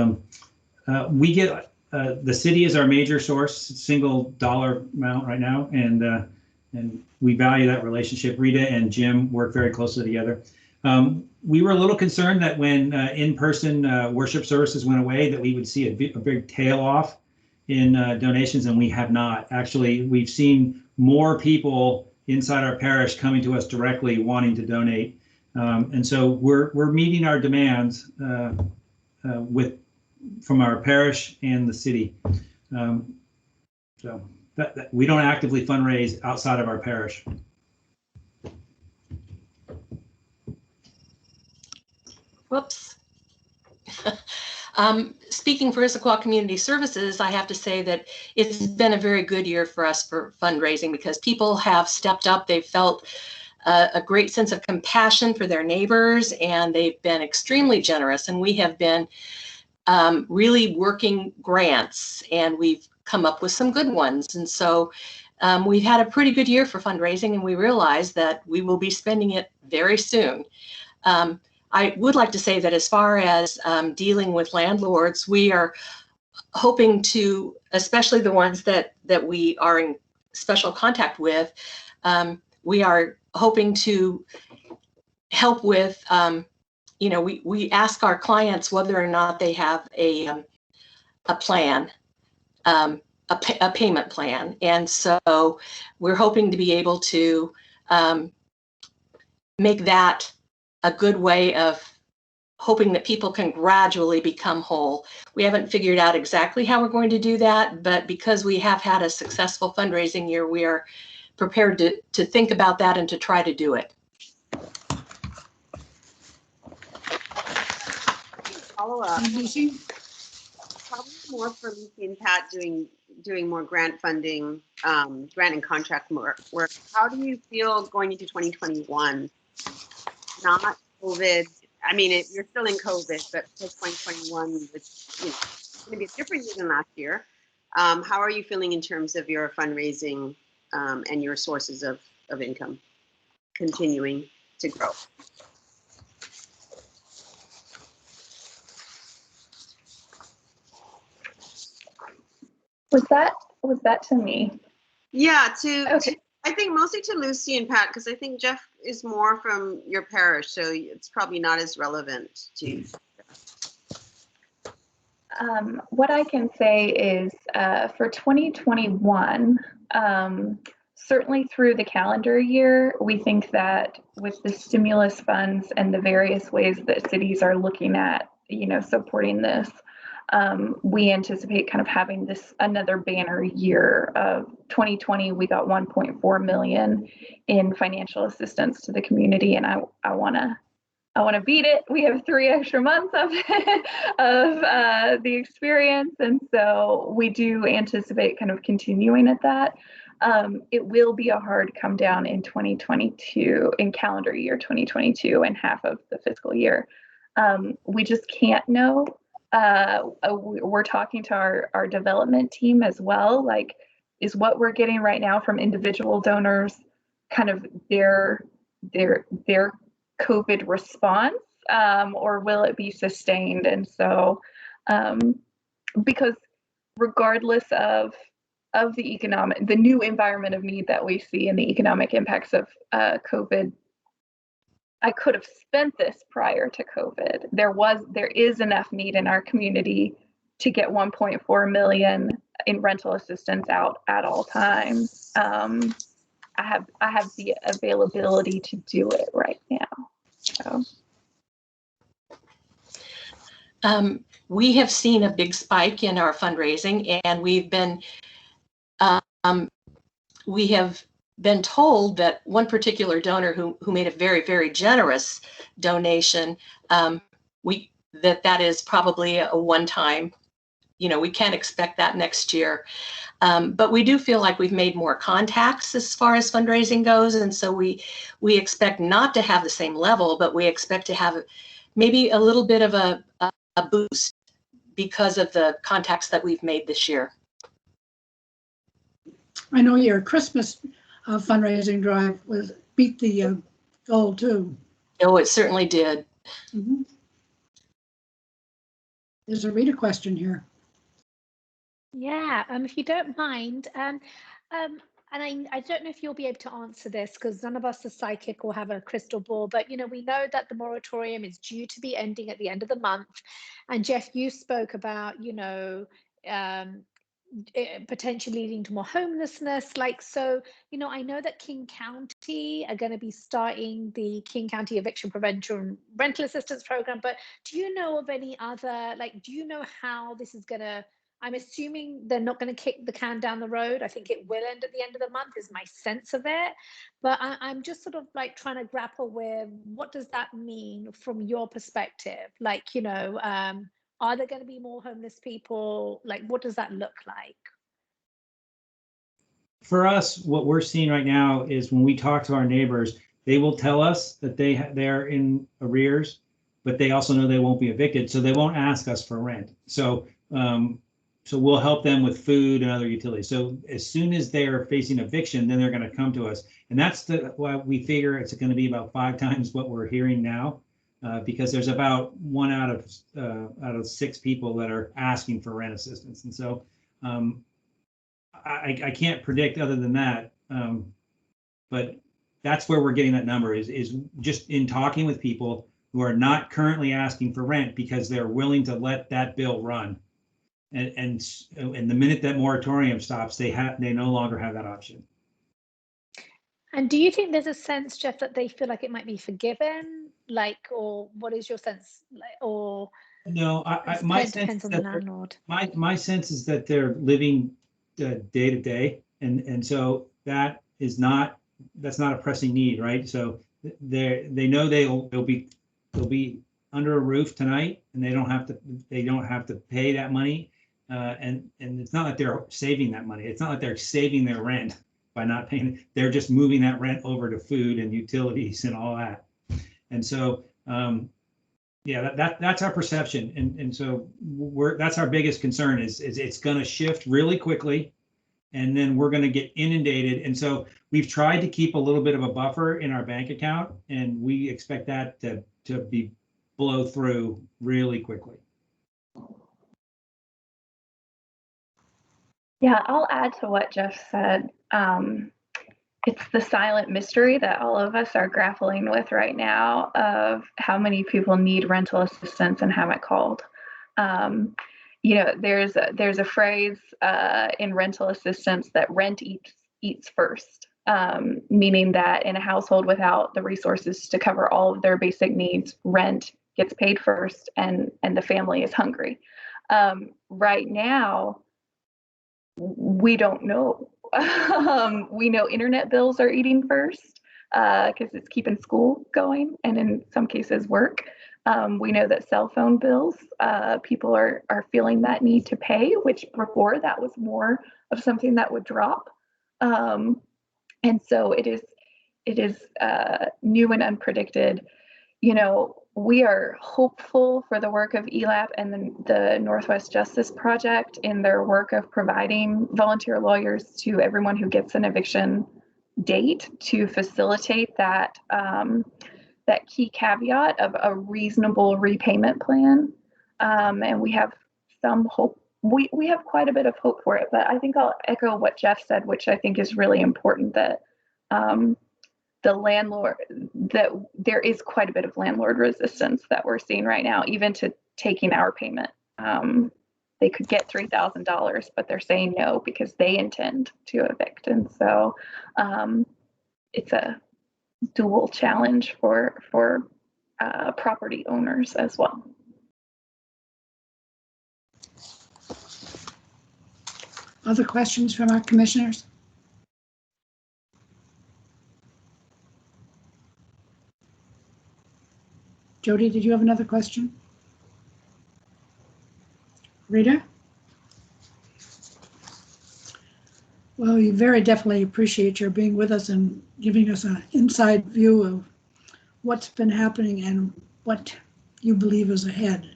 we get the city is our major source, single dollar amount right now, and we value that relationship. Rita and Jim work very closely together. We were a little concerned that when in-person worship services went away, that we would see a big tail off in donations, and we have not. Actually, we've seen more people inside our parish coming to us directly wanting to donate. And so we're meeting our demands from our parish and the city. So that we don't actively fundraise outside of our parish. Whoops. Speaking for Issaquah Community Services, I have to say that it's been a very good year for us for fundraising, because people have stepped up. They've felt a great sense of compassion for their neighbors, and they've been extremely generous. And we have been really working grants, and we've come up with some good ones. And so we've had a pretty good year for fundraising, and we realize that we will be spending it very soon. I would like to say that as far as dealing with landlords, we are hoping to, especially the ones that we are in special contact with, we are hoping to help with, we ask our clients whether or not they have a plan, a payment plan. And so we're hoping to be able to make that a good way of hoping that people can gradually become whole. We haven't figured out exactly how we're going to do that, but because we have had a successful fundraising year, we are prepared to think about that and to try to do it. Follow up. Lucy? Probably more for Lucy and Pat doing more grant funding, grant and contract work. How do you feel going into 2021? Not COVID. I mean, you're still in COVID, but for 2021, it's going to be a different year than last year. How are you feeling in terms of your fundraising and your sources of income continuing to grow? Was that to me? Yeah, Okay. I think mostly to Lucy and Pat, because I think Jeff is more from your parish, so it's probably not as relevant to you. What I can say is for 2021, certainly through the calendar year, we think that with the stimulus funds and the various ways that cities are looking at, supporting this, we anticipate kind of having this another banner year. Of 2020, we got 1.4 million in financial assistance to the community, and I want to beat it. We have 3 extra months of the experience, and so we do anticipate kind of continuing at that. It will be a hard come down in 2022, in calendar year 2022, and half of the fiscal year. We just can't know. We're talking to our development team as well. Like, is what we're getting right now from individual donors kind of their COVID response, or will it be sustained? And so, because regardless of the new environment of need that we see and the economic impacts of COVID, I could have spent this prior to COVID. There is enough need in our community to get 1.4 million in rental assistance out at all times. I have the availability to do it right now. So. We have seen a big spike in our fundraising, and we have been told that one particular donor who made a very, very generous donation, that is probably a one-time we can't expect that next year. But we do feel like we've made more contacts as far as fundraising goes. And so we expect not to have the same level, but we expect to have maybe a little bit of a boost because of the contacts that we've made this year. I know your Christmas fundraising drive beat the goal too. Oh, it certainly did. Mhm. There's a reader question here. Yeah, if you don't mind, and I don't know if you'll be able to answer this because none of us are psychic or have a crystal ball, but we know that the moratorium is due to be ending at the end of the month. And Jeff, you spoke about, potentially leading to more homelessness. I know that King County are going to be starting the King County Eviction Prevention Rental Assistance Program, but do you know of any other, do you know how this is going to, I'm assuming they're not going to kick the can down the road. I think it will end at the end of the month is my sense of it. But I'm just sort of trying to grapple with what does that mean from your perspective? Are there going to be more homeless people? What does that look like? For us, what we're seeing right now is when we talk to our neighbors, they will tell us that they're in arrears, but they also know they won't be evicted, so they won't ask us for rent. So we'll help them with food and other utilities. So as soon as they're facing eviction, then they're going to come to us, and that's why we figure it's going to be about 5 times what we're hearing now. Because there's about 1 out of 6 people that are asking for rent assistance, and so I can't predict other than that. But that's where we're getting that number is just in talking with people who are not currently asking for rent because they're willing to let that bill run, and the minute that moratorium stops, they no longer have that option. And do you think there's a sense, Jeff, that they feel like it might be forgiven? Or what is your sense? Or no, my sense depends on the landlord. My sense is that they're living day to day, and so that's not a pressing need, right? So they know they'll be under a roof tonight, and they don't have to pay that money, and it's not like they're saving that money. It's not like they're saving their rent by not paying. They're just moving that rent over to food and utilities and all that. And so, that's our perception. And so that's our biggest concern is it's going to shift really quickly, and then we're going to get inundated. And so we've tried to keep a little bit of a buffer in our bank account, and we expect that to be blow through really quickly. Yeah, I'll add to what Jeff said. It's the silent mystery that all of us are grappling with right now of how many people need rental assistance and haven't called. There's a phrase in rental assistance that rent eats first, meaning that in a household without the resources to cover all of their basic needs, rent gets paid first, and the family is hungry. Right now, we don't know. We know internet bills are eating first because it's keeping school going, and in some cases work. We know that cell phone bills, people are feeling that need to pay, which before that was more of something that would drop. And so it is new and unpredicted. We are hopeful for the work of ELAP and the Northwest Justice Project in their work of providing volunteer lawyers to everyone who gets an eviction date to facilitate that key caveat of a reasonable repayment plan. And we have some hope. We have quite a bit of hope for it, but I think I'll echo what Jeff said, which I think is really important, that the landlord, that there is quite a bit of landlord resistance that we're seeing right now, even to taking our payment. They could get $3,000, but they're saying no because they intend to evict. And so it's a dual challenge for property owners as well. Other questions from our commissioners? Jody, did you have another question? Rita? Well, we very definitely appreciate your being with us and giving us an inside view of what's been happening and what you believe is ahead.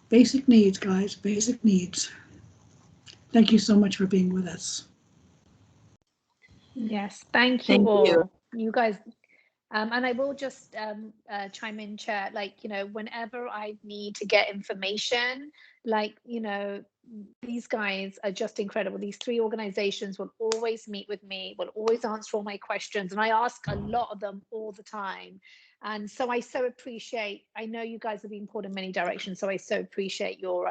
Basic needs, guys, basic needs. Thank you so much for being with us. Yes, thank you Thank all. you. You guys, and I will just chime in, Chair, like, whenever I need to get information, like, these guys are just incredible. These three organizations will always meet with me, will always answer all my questions. And I ask a lot of them all the time. And so I so appreciate, I know you guys have been pulled in many directions, so I so appreciate your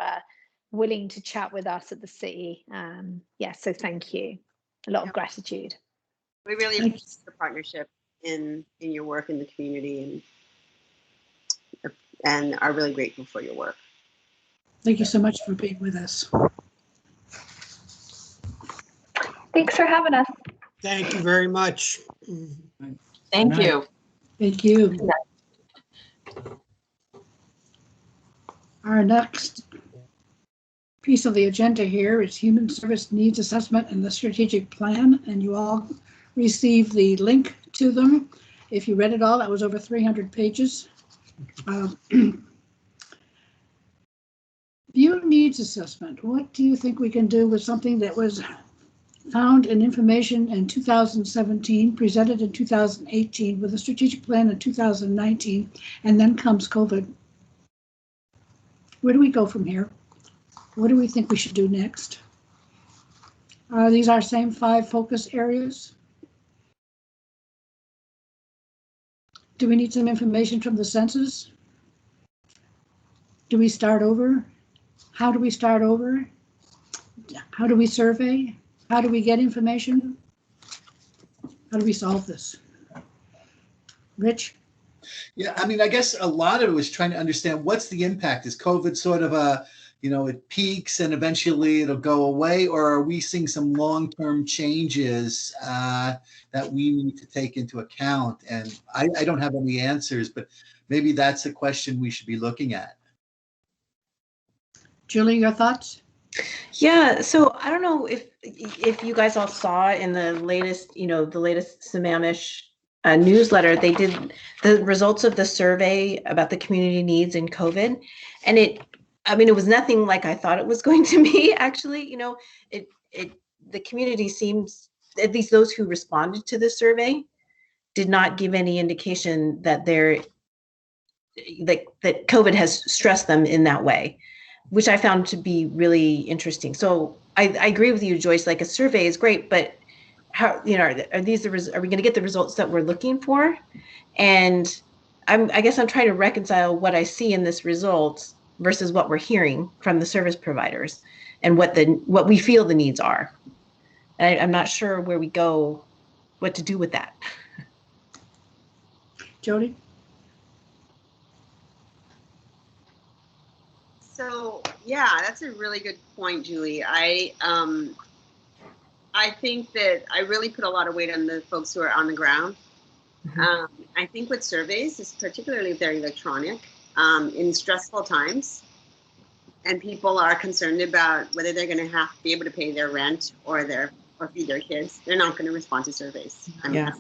willing to chat with us at the city. Yeah, so thank you. A lot of gratitude. We really appreciate the partnership in your work in the community, and are really grateful for your work. Thank you so much for being with us. Thanks for having us. Thank you very much. Thank Good night. you. Thank you. Our next piece of the agenda here is Human Service Needs Assessment and the Strategic Plan, and you all received the link to them. If you read it all, that was over 300 pages. View needs assessment. What do you think we can do with something that was found in information in 2017, presented in 2018, with a strategic plan in 2019, and then comes COVID? Where do we go from here? What do we think we should do next? Are these our same 5 focus areas? Do we need some information from the census? Do we start over? How do we start over? How do we survey? How do we get information? How do we solve this? Rich? Yeah, I mean, I guess a lot of it was trying to understand what's the impact. Is COVID sort of it peaks and eventually it'll go away, or are we seeing some long-term changes that we need to take into account? And I don't have any answers, but maybe that's a question we should be looking at. Julie, your thoughts? Yeah, so I don't know if you guys all saw in the latest, the latest Sammamish newsletter, they did the results of the survey about the community needs in COVID, and it was nothing like I thought it was going to be. Actually, the community seems, at least those who responded to the survey, did not give any indication that that COVID has stressed them in that way, which I found to be really interesting. So I agree with you, Joyce. Like, a survey is great, but how, are we going to get the results that we're looking for? And I guess I'm trying to reconcile what I see in this result versus what we're hearing from the service providers and what we feel the needs are. And I'm not sure where we go, what to do with that. Jody? So yeah, that's a really good point, Julie. I think that I really put a lot of weight on the folks who are on the ground. Mm-hmm. I think with surveys, particularly if they're electronic, in stressful times, and people are concerned about whether they're going to be able to pay their rent or feed their kids, they're not going to respond to surveys. Yeah.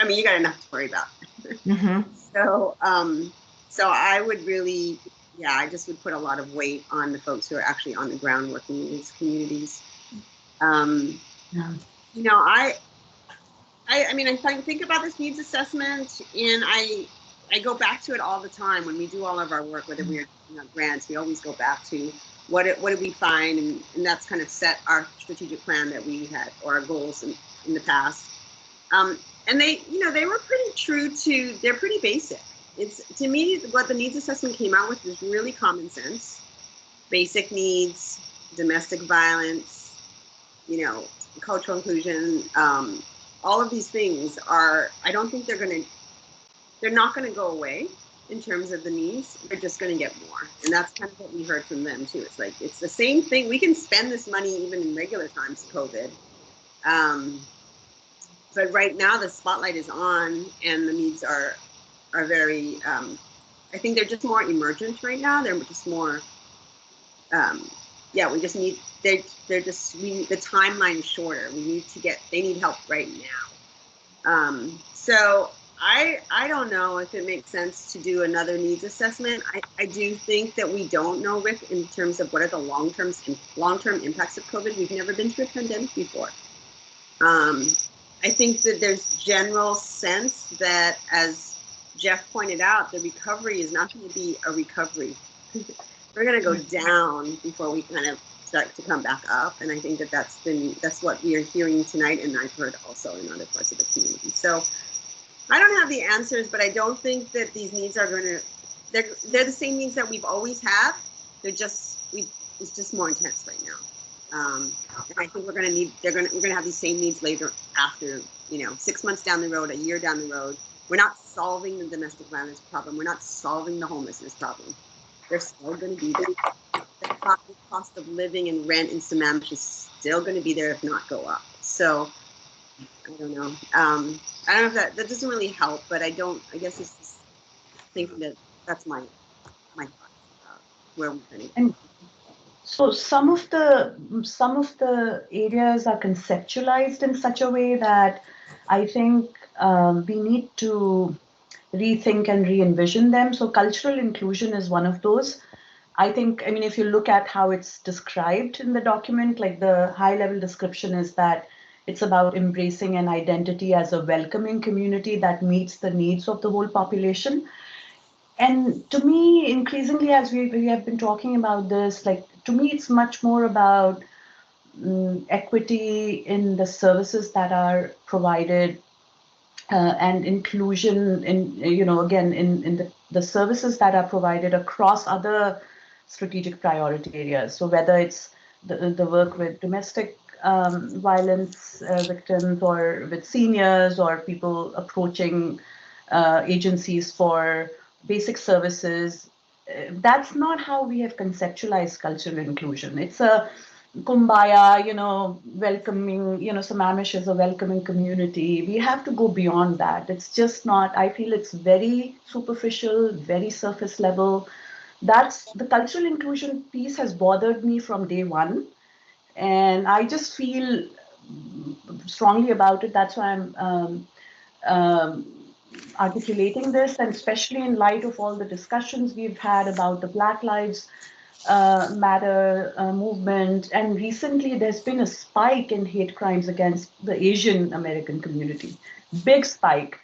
You got enough to worry about. Mm-hmm. So I would really, I just would put a lot of weight on the folks who are actually on the ground working in these communities. I think about this needs assessment, and I go back to it all the time when we do all of our work, whether we're grants. We always go back to what did we find, and that's kind of set our strategic plan that we had, or our goals in the past. And they were pretty true to, they're pretty basic. It's, to me, what the needs assessment came out with was really common sense. Basic needs, domestic violence, cultural inclusion, all of these things are, I don't think they're not going to go away in terms of the needs. They're just going to get more. And that's kind of what we heard from them too. It's like, it's the same thing. We can spend this money even in regular times, COVID. But right now the spotlight is on, and the needs are very, I think they're just more emergent right now. They're just more yeah, we just need, they're just, the timeline is shorter. They need help right now. So I don't know if it makes sense to do another needs assessment. I do think that we don't know, Rick, in terms of what are the long-term impacts of COVID. We've never been through a pandemic before. I think that there's general sense that, as Jeff pointed out, the recovery is not going to be a recovery. We're going to go down before we kind of start to come back up. And I think that that's what we are hearing tonight. And I've heard also in other parts of the community. So I don't have the answers, but I don't think that these needs are going to, they're the same needs that we've always had. It's just more intense right now. And I think we're going to have these same needs later, after, 6 months down the road, a year down the road. We're not solving the domestic violence problem. We're not solving the homelessness problem. They're still going to be there. The cost of living and rent in Sammamish is still going to be there, if not go up. So I don't know. I don't know if that doesn't really help, but I guess it's just thinking that's my thoughts about where we're going to go. So some of the areas are conceptualized in such a way that I think we need to rethink and re-envision them. So cultural inclusion is one of those. I mean, if you look at how it's described in the document, like the high-level description is that it's about embracing an identity as a welcoming community that meets the needs of the whole population. And to me, increasingly, as we have been talking about this, to me, it's much more about equity in the services that are provided, and inclusion in, again, in the services that are provided across other strategic priority areas. So whether it's the work with domestic violence victims, or with seniors, or people approaching agencies for basic services, that's not how we have conceptualized cultural inclusion. It's a kumbaya, welcoming, Sammamish is a welcoming community. We have to go beyond that. It's just not, I feel it's very superficial, very surface level. That's the cultural inclusion piece has bothered me from day one. And I just feel strongly about it. That's why I'm articulating this, and especially in light of all the discussions we've had about the Black Lives Matter movement. And recently there's been a spike in hate crimes against the Asian American community, big spike.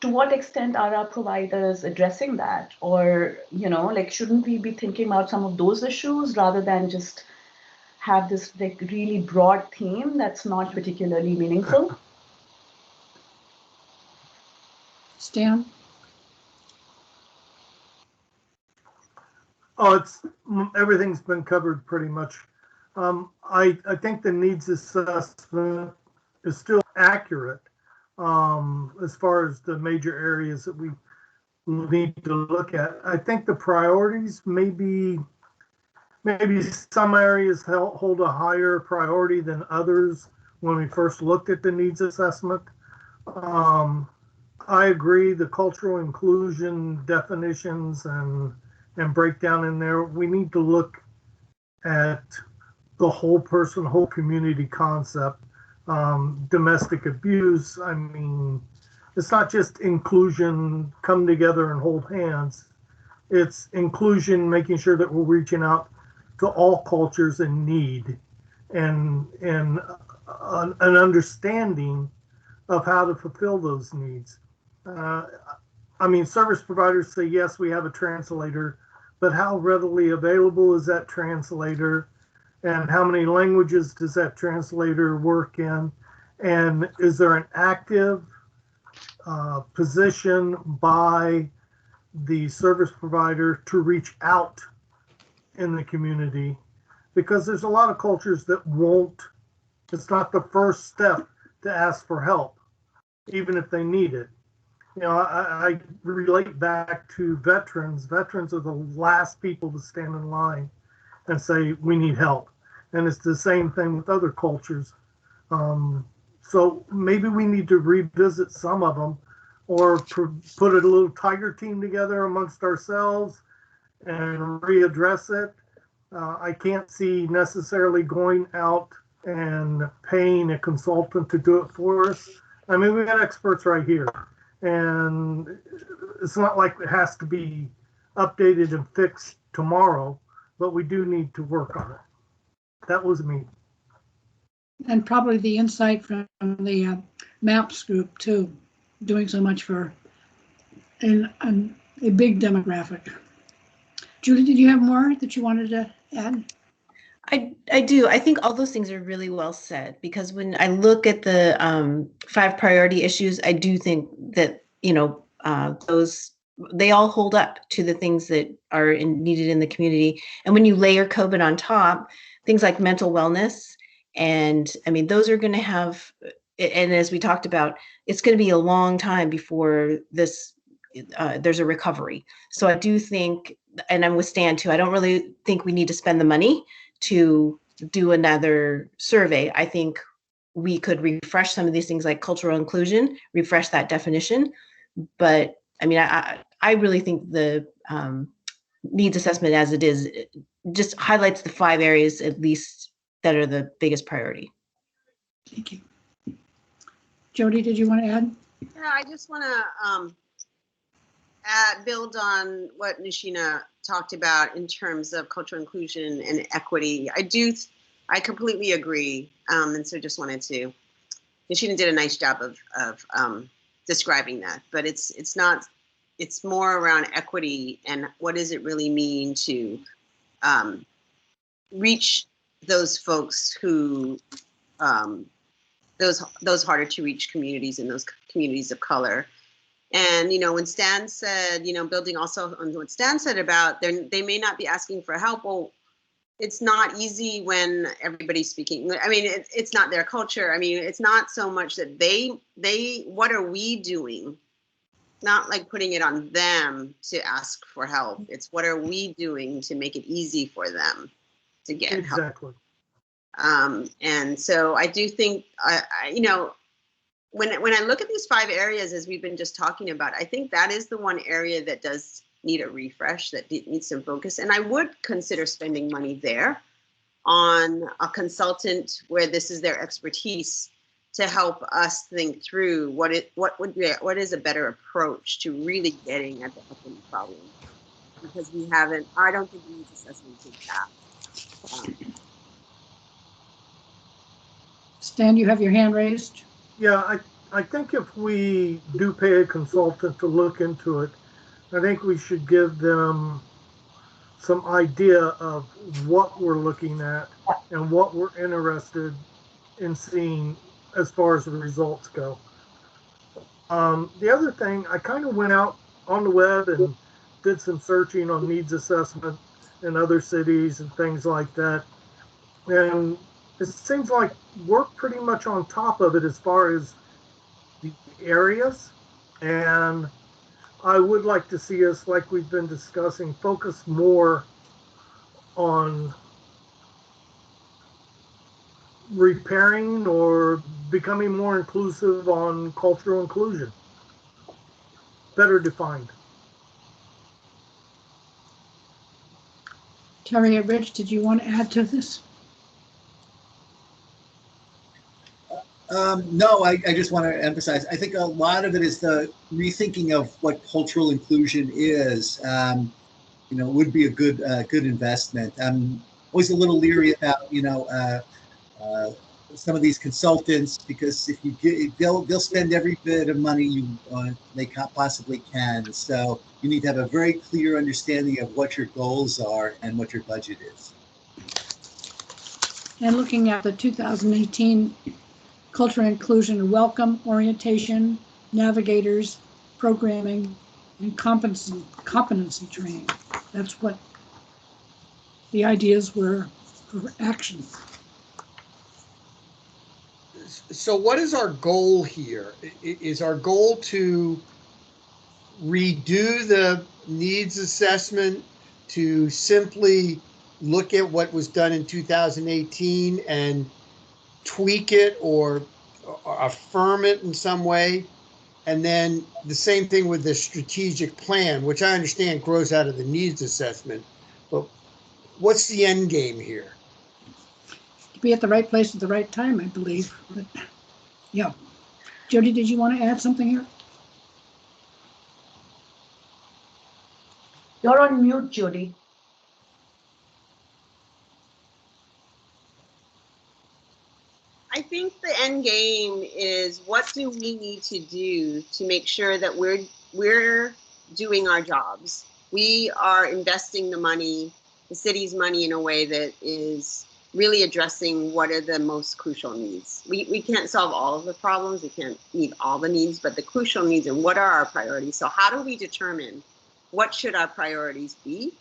To what extent are our providers addressing that? Or, shouldn't we be thinking about some of those issues rather than just have this really broad theme that's not particularly meaningful? Stan? Oh, everything's been covered pretty much. I think the needs assessment is still accurate as far as the major areas that we need to look at. I think the priorities maybe some areas hold a higher priority than others when we first looked at the needs assessment. I agree, the cultural inclusion definitions and breakdown in there, we need to look at the whole person, whole community concept. Domestic abuse, I mean, it's not just inclusion, come together and hold hands. It's inclusion, making sure that we're reaching out to all cultures in need, and an understanding of how to fulfill those needs. I mean, service providers say, yes, we have a translator, but how readily available is that translator? And how many languages does that translator work in? And is there an active position by the service provider to reach out in the community? Because there's a lot of cultures that won't, it's not the first step to ask for help, even if they need it. I relate back to veterans. Veterans are the last people to stand in line and say, we need help. And it's the same thing with other cultures. So maybe we need to revisit some of them, or put a little tiger team together amongst ourselves and readdress it. I can't see necessarily going out and paying a consultant to do it for us. I mean, we got experts right here, and it's not like it has to be updated and fixed tomorrow, but we do need to work on it. That was me. And probably the insight from the MAPS group too, doing so much for a big demographic. Julie, did you have more that you wanted to add? I do. I think all those things are really well said, because when I look at the 5 priority issues, I do think that, those, they all hold up to the things that are needed in the community. And when you layer COVID on top, things like mental wellness, and I mean, those are going to have, and as we talked about, it's going to be a long time before this, there's a recovery. So I do think, and I'm with Stan too, I don't really think we need to spend the money to do another survey. I think we could refresh some of these things like cultural inclusion, refresh that definition. But I mean, I really think the needs assessment as it is, it just highlights the 5 areas at least that are the biggest priority. Thank you. Jody, did you want to add? Yeah, I just want to build on what Nishina talked about in terms of cultural inclusion and equity. I completely agree. And so just wanted to, Nishina did a nice job of describing that, but it's not, it's more around equity and what does it really mean to reach those folks who, those harder to reach communities and those communities of color. And, when Stan said, building also on what Stan said about they may not be asking for help. Well, it's not easy when everybody's speaking. I mean, it's not their culture. I mean, it's not so much that what are we doing? Not like putting it on them to ask for help. It's what are we doing to make it easy for them to get help. Exactly. And so I do think, when I look at these 5 areas, as we've been just talking about, I think that is the one area that does need a refresh, that needs some focus. And I would consider spending money there on a consultant where this is their expertise to help us think through what is a better approach to really getting at the equity problem. Because I don't think we need assessment to that. Stan, you have your hand raised. Yeah, I think if we do pay a consultant to look into it, I think we should give them some idea of what we're looking at and what we're interested in seeing as far as the results go. The other thing, I kind of went out on the web and did some searching on needs assessment in other cities and things like that. And it seems like we're pretty much on top of it as far as the areas. And I would like to see us, like we've been discussing, focus more on repairing or becoming more inclusive on cultural inclusion. Better defined. Terry or Rich, did you want to add to this? No, I just want to emphasize, I think a lot of it is the rethinking of what cultural inclusion is. Would be a good investment. I'm always a little leery about, some of these consultants, because if they'll spend every bit of money they possibly can. So you need to have a very clear understanding of what your goals are and what your budget is. And looking at the 2018 Cultural Inclusion Welcome Orientation, Navigators, Programming, and Competency Training. That's what the ideas were for action. So what is our goal here? Is our goal to redo the needs assessment, to simply look at what was done in 2018 and tweak it or affirm it in some way? And then the same thing with the strategic plan, which I understand grows out of the needs assessment. But what's the end game here? To be at the right place at the right time, I believe. But, yeah. Jody, did you want to add something here? You're on mute, Jody. I think the end game is, what do we need to do to make sure that we're doing our jobs? We are investing the money, the city's money, in a way that is really addressing what are the most crucial needs. We can't solve all of the problems, we can't meet all the needs, but the crucial needs and what are our priorities. So how do we determine what should our priorities be?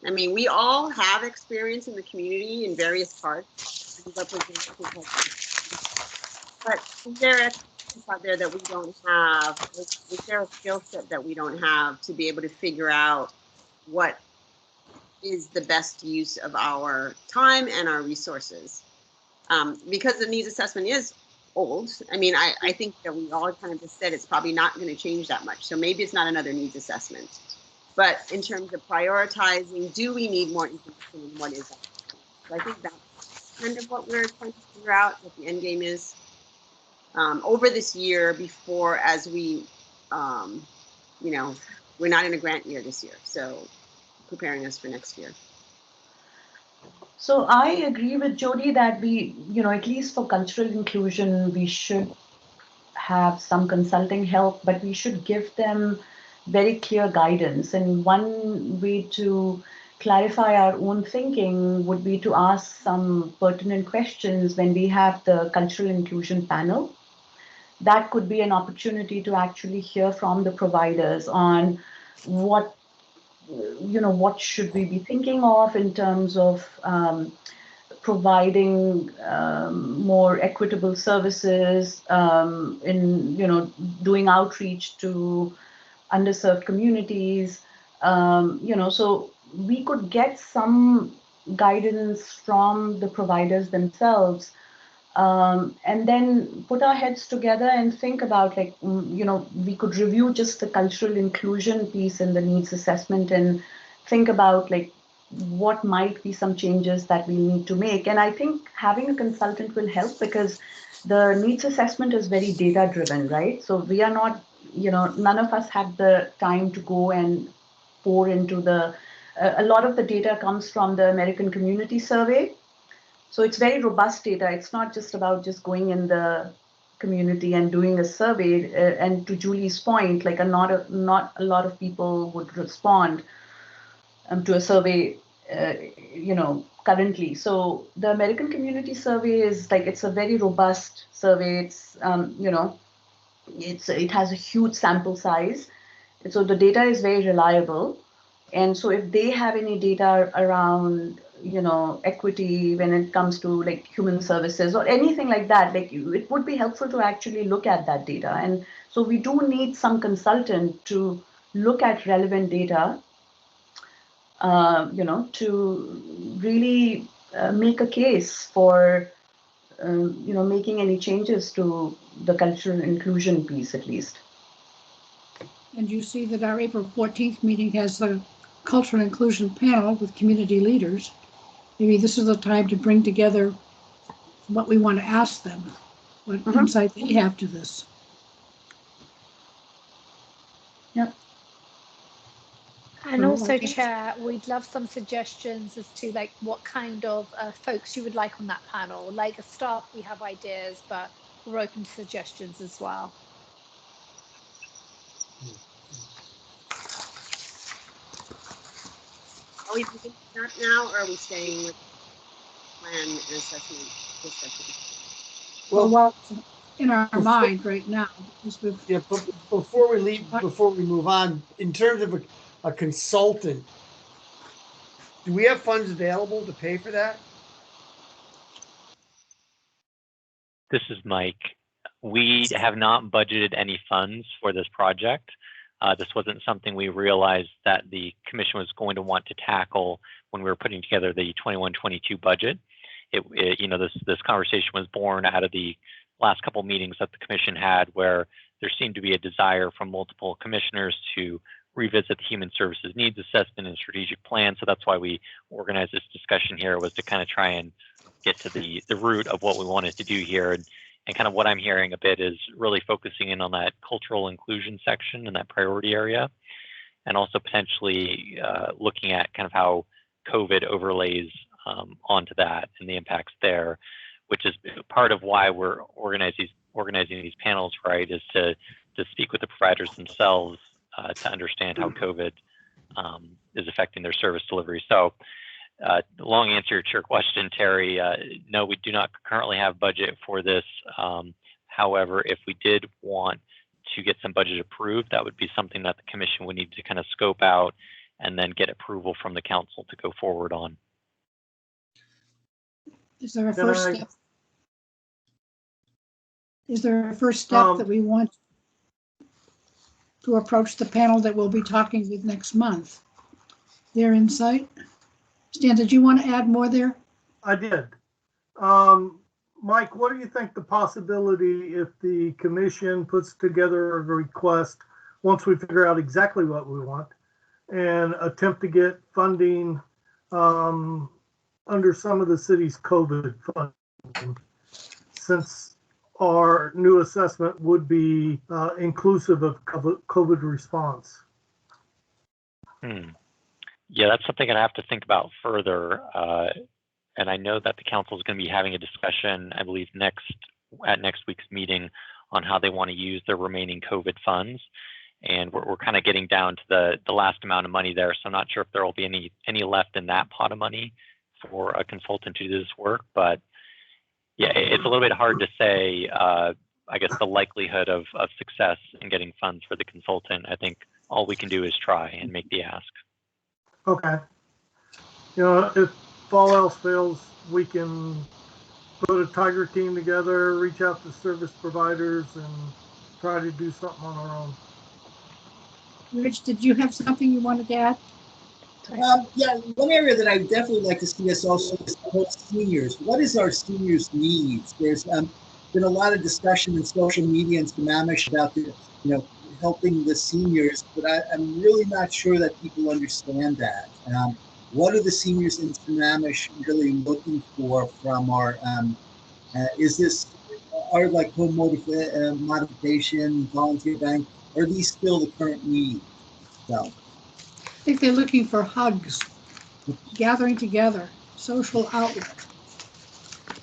I mean, we all have experience in the community in various parts. But is there expertise out there that we don't have? Is there a skill set that we don't have to be able to figure out what is the best use of our time and our resources? Because the needs assessment is old. I mean, I think that we all kind of just said it's probably not going to change that much. So maybe it's not another needs assessment. But in terms of prioritizing, do we need more information and what is that? So I think that's kind of what we're trying to figure out, what the end game is. Over this year, before, as we, you know, we're not in a grant year this year, so preparing us for next year. So I agree with Jody that we, at least for cultural inclusion, we should have some consulting help, but we should give them very clear guidance. And one way to clarify our own thinking would be to ask some pertinent questions when we have the cultural inclusion panel. That could be an opportunity to actually hear from the providers on what should we be thinking of in terms of providing more equitable services, in doing outreach to underserved communities. So we could get some guidance from the providers themselves. And then put our heads together and think about, we could review just the cultural inclusion piece in the needs assessment and think about what might be some changes that we need to make. And I think having a consultant will help, because the needs assessment is very data driven, right? So we are not, none of us have the time to go and pour into a lot of the data comes from the American Community Survey. So it's very robust data. It's not just about just going in the community and doing a survey. And to Julie's point, not a lot of people would respond to a survey, currently. So the American Community Survey is it's a very robust survey. It's, it has a huge sample size. And so the data is very reliable. And so if they have any data around equity when it comes to human services or anything like that, it would be helpful to actually look at that data. And so we do need some consultant to look at relevant data, to really make a case for making any changes to the cultural inclusion piece, at least. And you see that our April 14th meeting has the cultural inclusion panel with community leaders. Maybe this is the time to bring together what we want to ask them, what insight they have to this. Yep. And also, Chair, we'd love some suggestions as to what kind of folks you would like on that panel. As staff, we have ideas, but we're open to suggestions as well. Are we moving that now, or are we staying with plan and assessment discussion? Well, in our mind right now, because we've, Yeah, but before we move on, in terms of a consultant, do we have funds available to pay for that? This is Mike. We have not budgeted any funds for this project. This wasn't something we realized that the commission was going to want to tackle when we were putting together the 21-22 budget. This conversation was born out of the last couple meetings that the commission had, where there seemed to be a desire from multiple commissioners to revisit the human services needs assessment and strategic plan. So that's why we organized this discussion here, was to kind of try and get to the root of what we wanted to do here. And kind of what I'm hearing a bit is really focusing in on that cultural inclusion section in that priority area, and also potentially looking at kind of how COVID overlays onto that and the impacts there, which is part of why we're organizing these panels, right, is to speak with the providers themselves to understand how COVID is affecting their service delivery. So the long answer to your question, Terry, no, we do not currently have budget for this. However, if we did want to get some budget approved, that would be something that the commission would need to kind of scope out and then get approval from the council to go forward on. Is there a first step? Is there a first step that we want to approach the panel that we'll be talking with next month? Their insight? Stan, did you want to add more there? I did. Mike, what do you think the possibility if the commission puts together a request once we figure out exactly what we want and attempt to get funding under some of the city's COVID funding, since our new assessment would be inclusive of COVID response? Yeah, that's something I'd have to think about further. And I know that the council is going to be having a discussion, I believe, at next week's meeting on how they want to use their remaining COVID funds. And we're kind of getting down to the last amount of money there. So I'm not sure if there will be any left in that pot of money for a consultant to do this work. But yeah, it's a little bit hard to say, I guess, the likelihood of success in getting funds for the consultant. I think all we can do is try and make the ask. Okay. You know, if all else fails, we can put a tiger team together, reach out to service providers, and try to do something on our own. Rich, did you have something you wanted to add? Yeah, one area that I would definitely like to see us also is about seniors. What is our seniors' needs? There's been a lot of discussion in social media and Sammamish about helping the seniors, but I'm really not sure that people understand that. What are the seniors in Sammamish really looking for from our? Is this our like home modification, volunteer bank? Are these still the current needs? So. I think they're looking for hugs, gathering together, social outlet.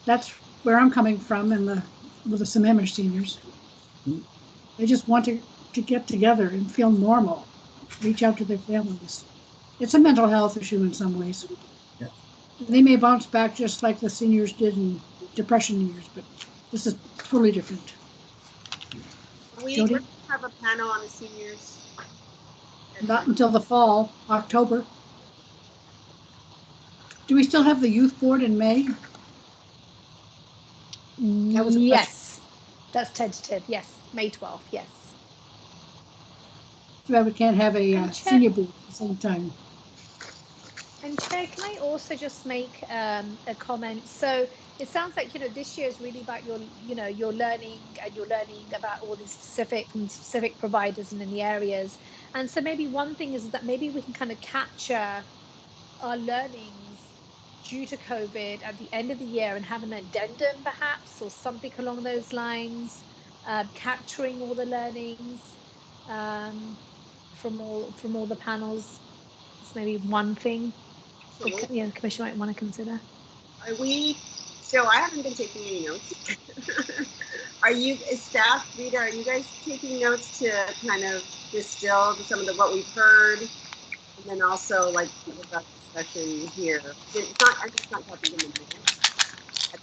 That's where I'm coming from with the Sammamish seniors. They just want to get together and feel normal, reach out to their families. It's a mental health issue in some ways. Yeah. They may bounce back just like the seniors did in Depression years, but this is totally different. We Jody? have a panel on the seniors. Not until the fall, October. Do we still have the youth board in May? That was yes, that's tentative. Yes, May 12th. Yes. Too bad we can't have a senior board at the same time. And Chair, can I also just make a comment? So it sounds like this year is really about your learning, and you're learning about all these specific providers and in the areas. And so maybe one thing is that maybe we can kind of capture our learnings due to COVID at the end of the year and have an addendum perhaps, or something along those lines, capturing all the learnings from all the panels. It's maybe one thing the commission might want to consider. So I haven't been taking any notes. Are you, staff, Rita, are you guys taking notes to kind of distill some of what we've heard, and then also like about discussion here? I'm just not talking in the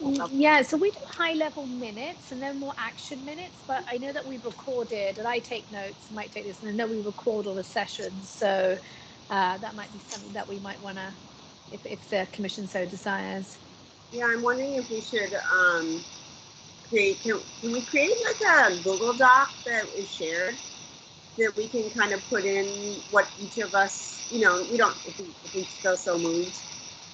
minutes. Yeah, so we do high-level minutes and then more action minutes, but I know that we've recorded, and I take notes, might take this, and I know we record all the sessions, so that might be something that we might want to, if the commission so desires. Yeah, I'm wondering if we should can we create like a Google Doc that is shared, that we can kind of put in what each of us, we don't, if we feel so moved,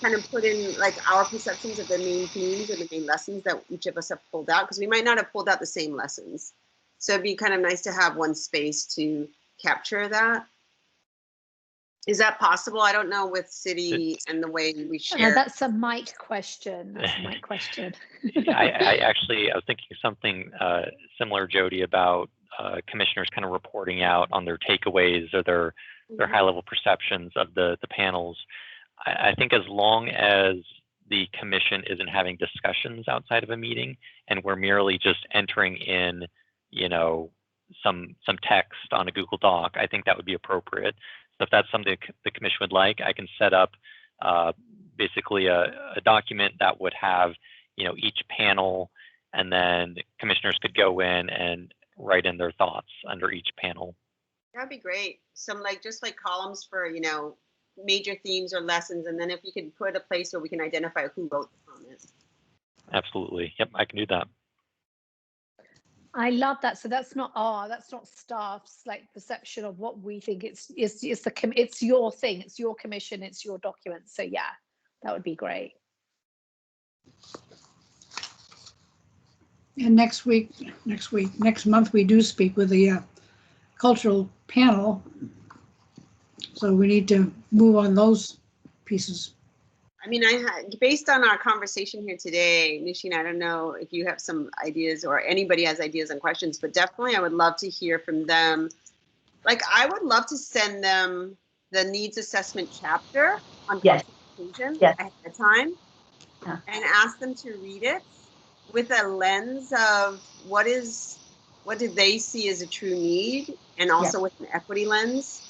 kind of put in like our perceptions of the main themes or the main lessons that each of us have pulled out, because we might not have pulled out the same lessons. So it'd be kind of nice to have one space to capture that. Is that possible? I don't know with city and the way we share. That's a Mike question. That's a Mike question. I was thinking something similar, Jody, about commissioners kind of reporting out on their takeaways or their high level perceptions of the panels. I think as long as the commission isn't having discussions outside of a meeting and we're merely just entering in, you know, some text on a Google Doc, I think that would be appropriate. So if that's something the commission would like, I can set up basically a document that would have, you know, each panel, and then commissioners could go in and write in their thoughts under each panel. That'd be great. Some just like columns for, you know, major themes or lessons, and then if you could put a place where we can identify who wrote the comment. Absolutely. Yep, I can do that. I love that. So that's not staff's like perception of what we think. It's your thing. It's your commission. It's your document. So yeah, that would be great. And next month, we do speak with the cultural panel. So we need to move on those pieces. I mean, based on our conversation here today, Nisheen, I don't know if you have some ideas or anybody has ideas and questions, but definitely I would love to hear from them. Like, I would love to send them the needs assessment chapter on inclusion ahead of time and ask them to read it with a lens of what do they see as a true need, and also with an equity lens,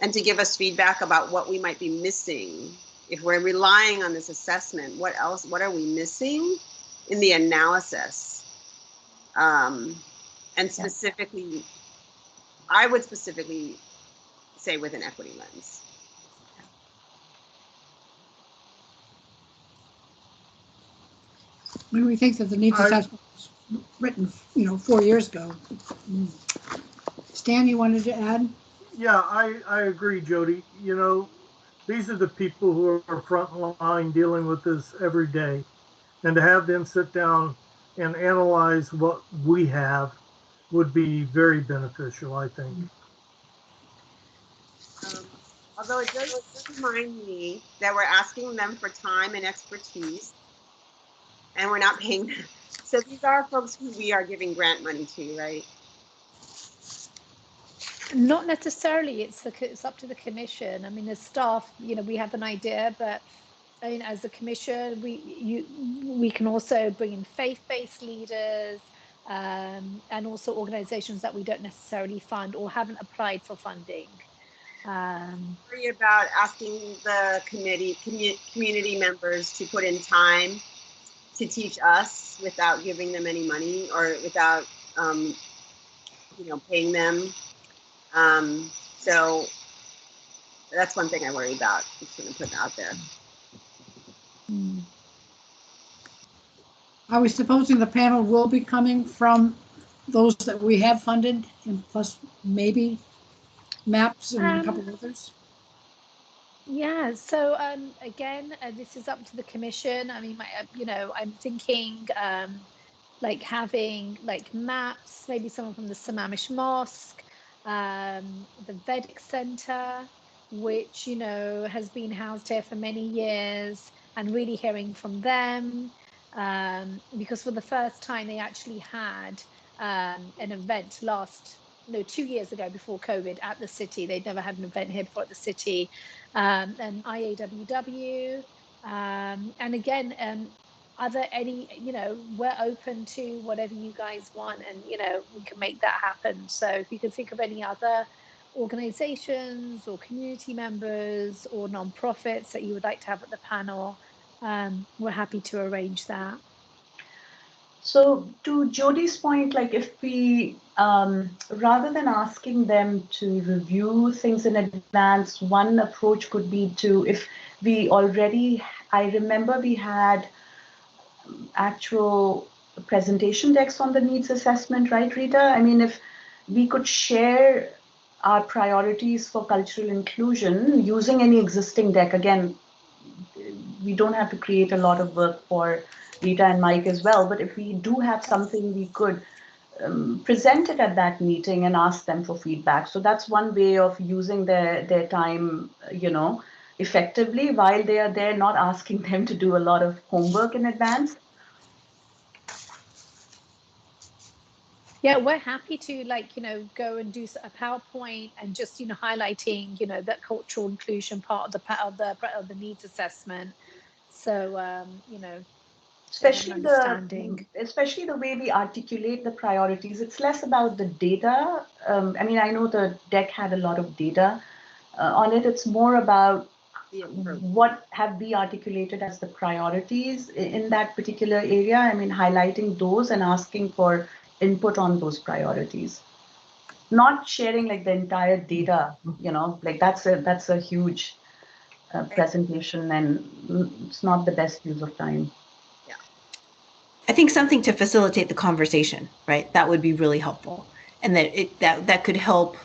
and to give us feedback about what we might be missing. If we're relying on this assessment, what are we missing in the analysis? And specifically, I would specifically say with an equity lens. When we think that the needs assessment was written, 4 years ago. Stan, you wanted to add? Yeah, I agree, Jody. These are the people who are front line dealing with this every day. And to have them sit down and analyze what we have would be very beneficial, I think. Although it does remind me that we're asking them for time and expertise, and we're not paying them. So these are folks who we are giving grant money to, right? Not necessarily. It's up to the commission. I mean, as staff, we have an idea, but I mean, as a commission, we can also bring in faith-based leaders and also organizations that we don't necessarily fund or haven't applied for funding. Worry about asking the community members to put in time to teach us without giving them any money or without paying them. So that's one thing I worry about. I'm just going to put it out there. Are we supposing the panel will be coming from those that we have funded, and plus maybe MAPS and a couple of others? Yeah, so again, this is up to the commission. I mean, I'm thinking like having like MAPS, maybe someone from the Sammamish Mosque, the Vedic Center, which has been housed here for many years, and really hearing from them, because for the first time they actually had an event 2 years ago before COVID at the city. They'd never had an event here before at the city, and IAWW, and again, are there any, we're open to whatever you guys want, and we can make that happen. So if you can think of any other organizations or community members or nonprofits that you would like to have at the panel, we're happy to arrange that. So to Jody's point, like if we, rather than asking them to review things in advance, one approach could be to, if we already, I remember we had actual presentation decks on the needs assessment, right, Rita? I mean, if we could share our priorities for cultural inclusion using any existing deck, again, we don't have to create a lot of work for Rita and Mike as well, but if we do have something we could present it at that meeting and ask them for feedback. So that's one way of using their time, effectively while they are there, not asking them to do a lot of homework in advance. Yeah, we're happy to go and do a PowerPoint and just highlighting that cultural inclusion part of the needs assessment. So especially understanding. Especially the way we articulate the priorities. It's less about the data. I know the deck had a lot of data on it. It's more about what have we articulated as the priorities in that particular area. Highlighting those and asking for input on those priorities. Not sharing the entire data, that's a huge presentation, and it's not the best use of time. I think something to facilitate the conversation, right? That would be really helpful, and that could help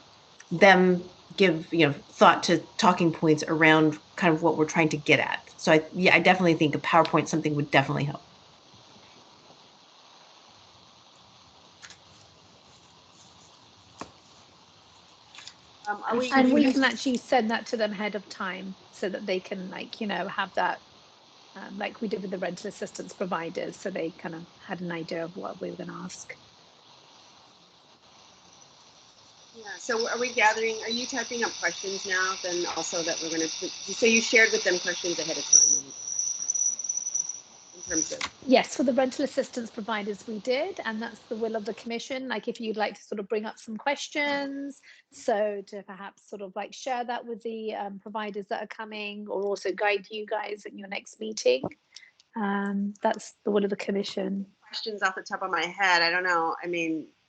them give thought to talking points around kind of what we're trying to get at. So I definitely think a PowerPoint something would definitely help. And we can actually send that to them ahead of time so that they can have that. Like we did with the rental assistance providers, so they kind of had an idea of what we were going to ask. Yeah, so are we gathering, are you typing up questions now then also that we're going to, so you shared with them questions ahead of time, right? In terms of. Yes, for the rental assistance providers we did, and that's the will of the commission. If you'd like to sort of bring up some questions, so to perhaps sort of share that with the providers that are coming, or also guide you guys in your next meeting. That's the will of the commission. Questions off the top of my head, I don't know.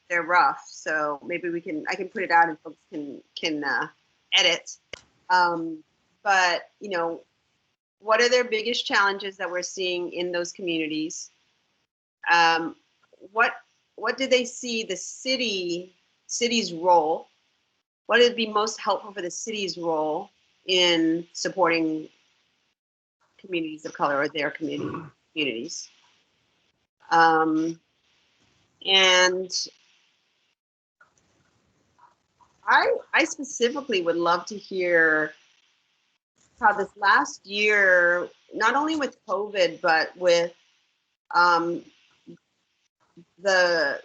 They're rough, so maybe I can put it out and folks can edit. But what are their biggest challenges that we're seeing in those communities? What do they see the city's role? What would be most helpful for the city's role in supporting communities of color or their communities? And I specifically would love to hear how this last year, not only with COVID, but with the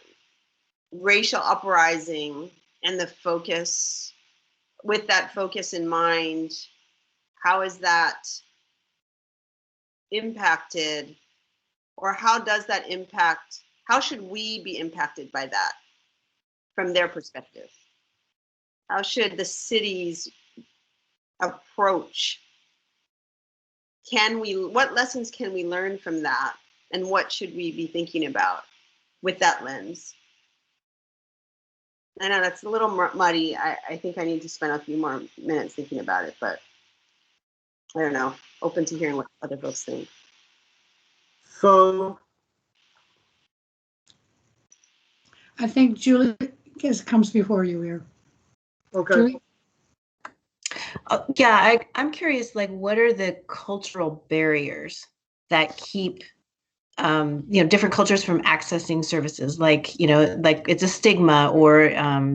racial uprising and the focus, with that focus in mind, how is that impacted, or how does that impact, how should we be impacted by that from their perspective? How should the city's approach, what lessons can we learn from that, and what should we be thinking about with that lens? I know that's a little muddy. I think I need to spend a few more minutes thinking about it, but I don't know. Open to hearing what other folks think. So I think Julie comes before you here. Okay. Julie? Yeah, I'm curious, what are the cultural barriers that keep different cultures from accessing services? It's a stigma, or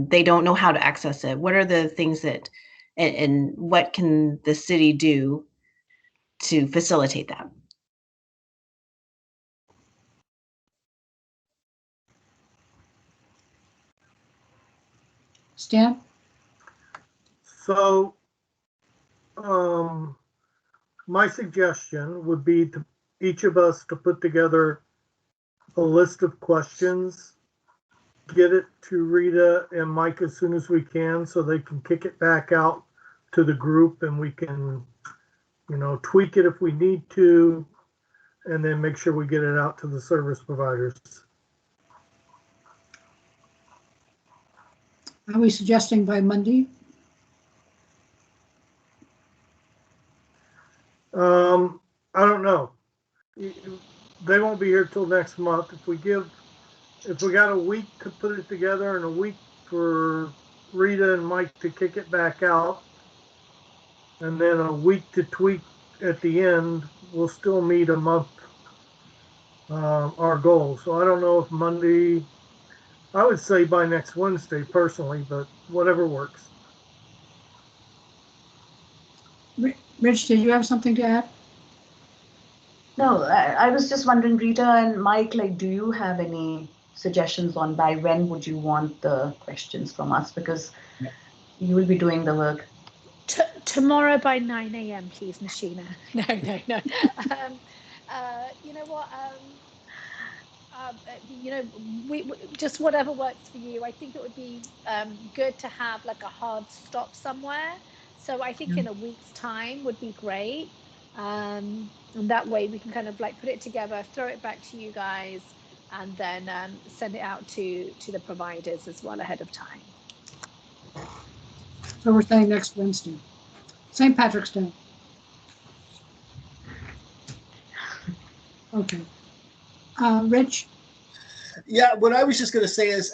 they don't know how to access it. What are the things that, and what can the city do to facilitate that? Stan? So my suggestion would be to each of us to put together a list of questions, get it to Rita and Mike as soon as we can, so they can kick it back out to the group, and we can, tweak it if we need to, and then make sure we get it out to the service providers. Are we suggesting by Monday? I don't know. They won't be here till next month. If we got a week to put it together and a week for Rita and Mike to kick it back out, and then a week to tweak at the end, we'll still meet a month our goal. So I don't know if Monday I would say by next Wednesday personally, but whatever works. Rich, did you have something to add? No, I was just wondering, Rita and Mike, like, do you have any suggestions on by when would you want the questions from us? Because you will be doing the work. Tomorrow by 9 a.m., please, Nashina. No. You know what? We just whatever works for you. I think it would be good to have like a hard stop somewhere. So I think in a week's time would be great. And that way we can kind of like put it together, throw it back to you guys, and then send it out to the providers as well ahead of time. So we're saying next Wednesday, St. Patrick's Day. Okay. Rich? Yeah, what I was just going to say is,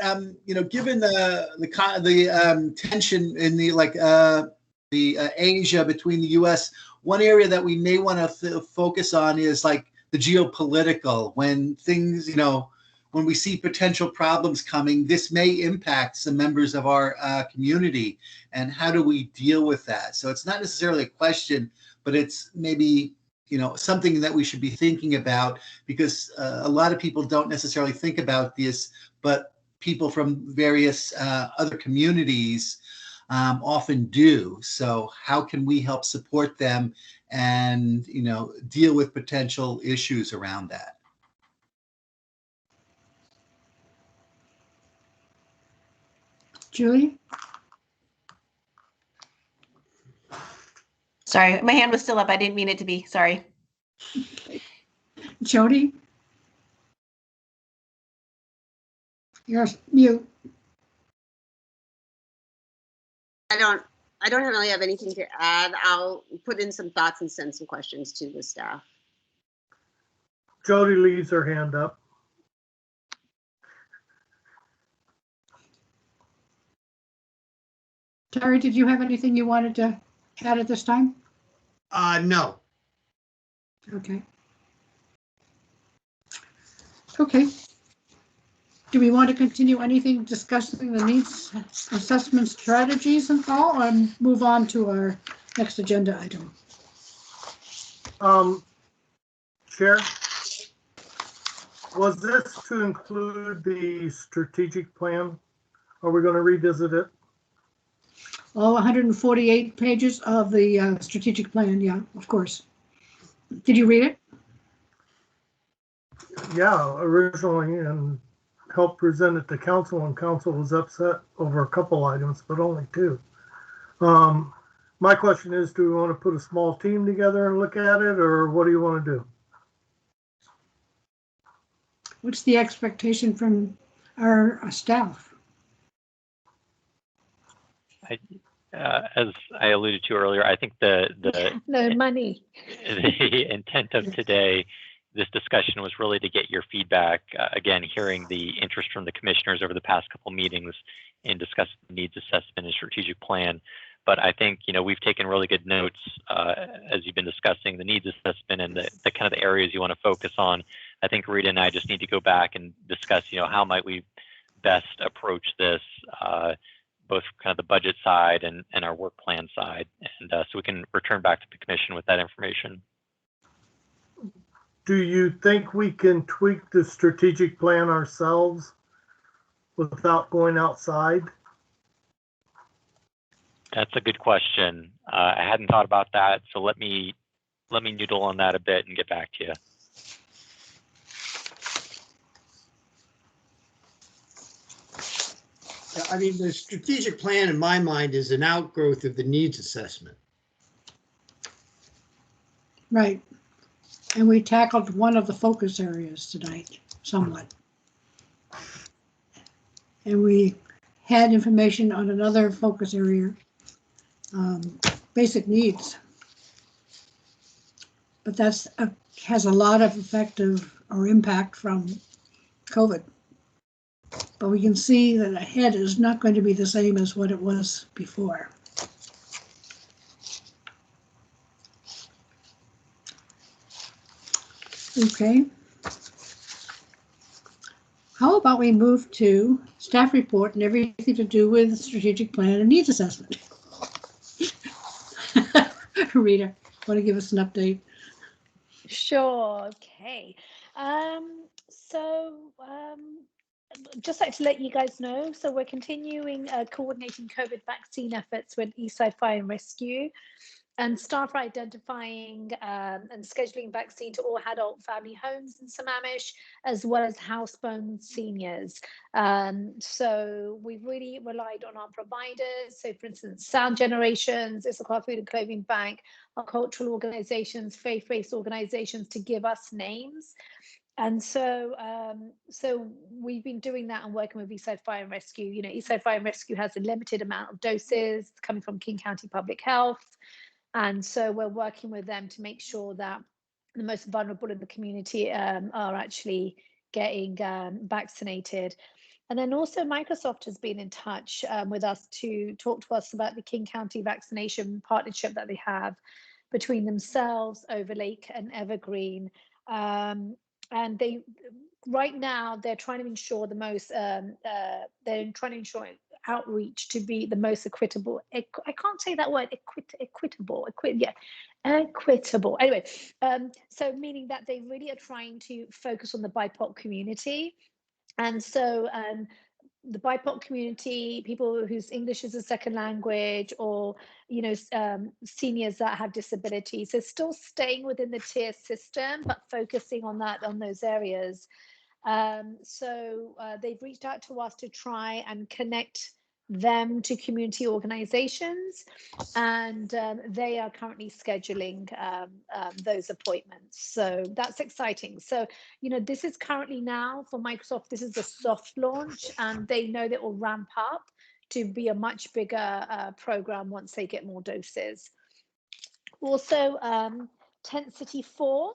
given the tension in the Asia between the U.S., one area that we may want to focus on is like the geopolitical. When things, when we see potential problems coming, this may impact some members of our community, and how do we deal with that? So it's not necessarily a question, but it's maybe something that we should be thinking about, because a lot of people don't necessarily think about this, but people from various other communities often do. So how can we help support them and, deal with potential issues around that? Julie? Sorry, my hand was still up. I didn't mean it to be. Sorry. Jody? You're mute. I don't really have anything to add. I'll put in some thoughts and send some questions to the staff. Jody leaves her hand up. Terry, did you have anything you wanted to add at this time? No. Okay. Okay. Do we want to continue anything discussing the needs assessment strategies and all, or move on to our next agenda item? Chair, was this to include the strategic plan? Are we going to revisit it? All 148 pages of the strategic plan, yeah, of course. Did you read it? Yeah, originally, and helped present it to council, and council was upset over a couple items, but only two. My question is, do we want to put a small team together and look at it, or what do you want to do? What's the expectation from our staff? As I alluded to earlier, I think the no money. The intent of today, this discussion, was really to get your feedback. Again, hearing the interest from the commissioners over the past couple meetings in discussing the needs assessment and strategic plan. But I think we've taken really good notes as you've been discussing the needs assessment and the kind of the areas you want to focus on. I think Rita and I just need to go back and discuss how might we best approach this, both kind of the budget side and our work plan side, and so we can return back to the commission with that information. Do you think we can tweak the strategic plan ourselves without going outside? That's a good question. I hadn't thought about that, so let me noodle on that a bit and get back to you. I mean, the strategic plan in my mind is an outgrowth of the needs assessment. Right. And we tackled one of the focus areas tonight, somewhat. And we had information on another focus area, basic needs. But that's has a lot of effective or impact from COVID. But we can see that ahead is not going to be the same as what it was before. Okay. how about we move to staff report and everything to do with strategic plan and needs assessment? Rita, want to give us an update? Sure. Okay. Just like to let you guys know, so we're continuing coordinating COVID vaccine efforts with Eastside Fire and Rescue, and staff are identifying and scheduling vaccine to all adult family homes in Sammamish, as well as housebound seniors. So we've really relied on our providers. So for instance, Sound Generations, Issachar Food and Clothing Bank, our cultural organizations, faith-based organizations to give us names. And so we've been doing that and working with Eastside Fire and Rescue. You know, Eastside Fire and Rescue has a limited amount of doses coming from King County Public Health. And so we're working with them to make sure that the most vulnerable in the community are actually getting vaccinated. And then also Microsoft has been in touch with us to talk to us about the King County vaccination partnership that they have between themselves, Overlake and Evergreen. And they, right now, they're trying to ensure the most, they're trying to ensure outreach to be the most equitable. I can't say that word, equitable. Anyway, so meaning that they really are trying to focus on the BIPOC community. And so the BIPOC community, people whose English is a second language, or seniors that have disabilities, so still staying within the tier system, but focusing on those areas. So they've reached out to us to try and connect them to community organizations, and they are currently scheduling those appointments. So that's exciting. So, this is currently now for Microsoft, this is a soft launch, and they know that will ramp up to be a much bigger program once they get more doses. Also, Tent City 4,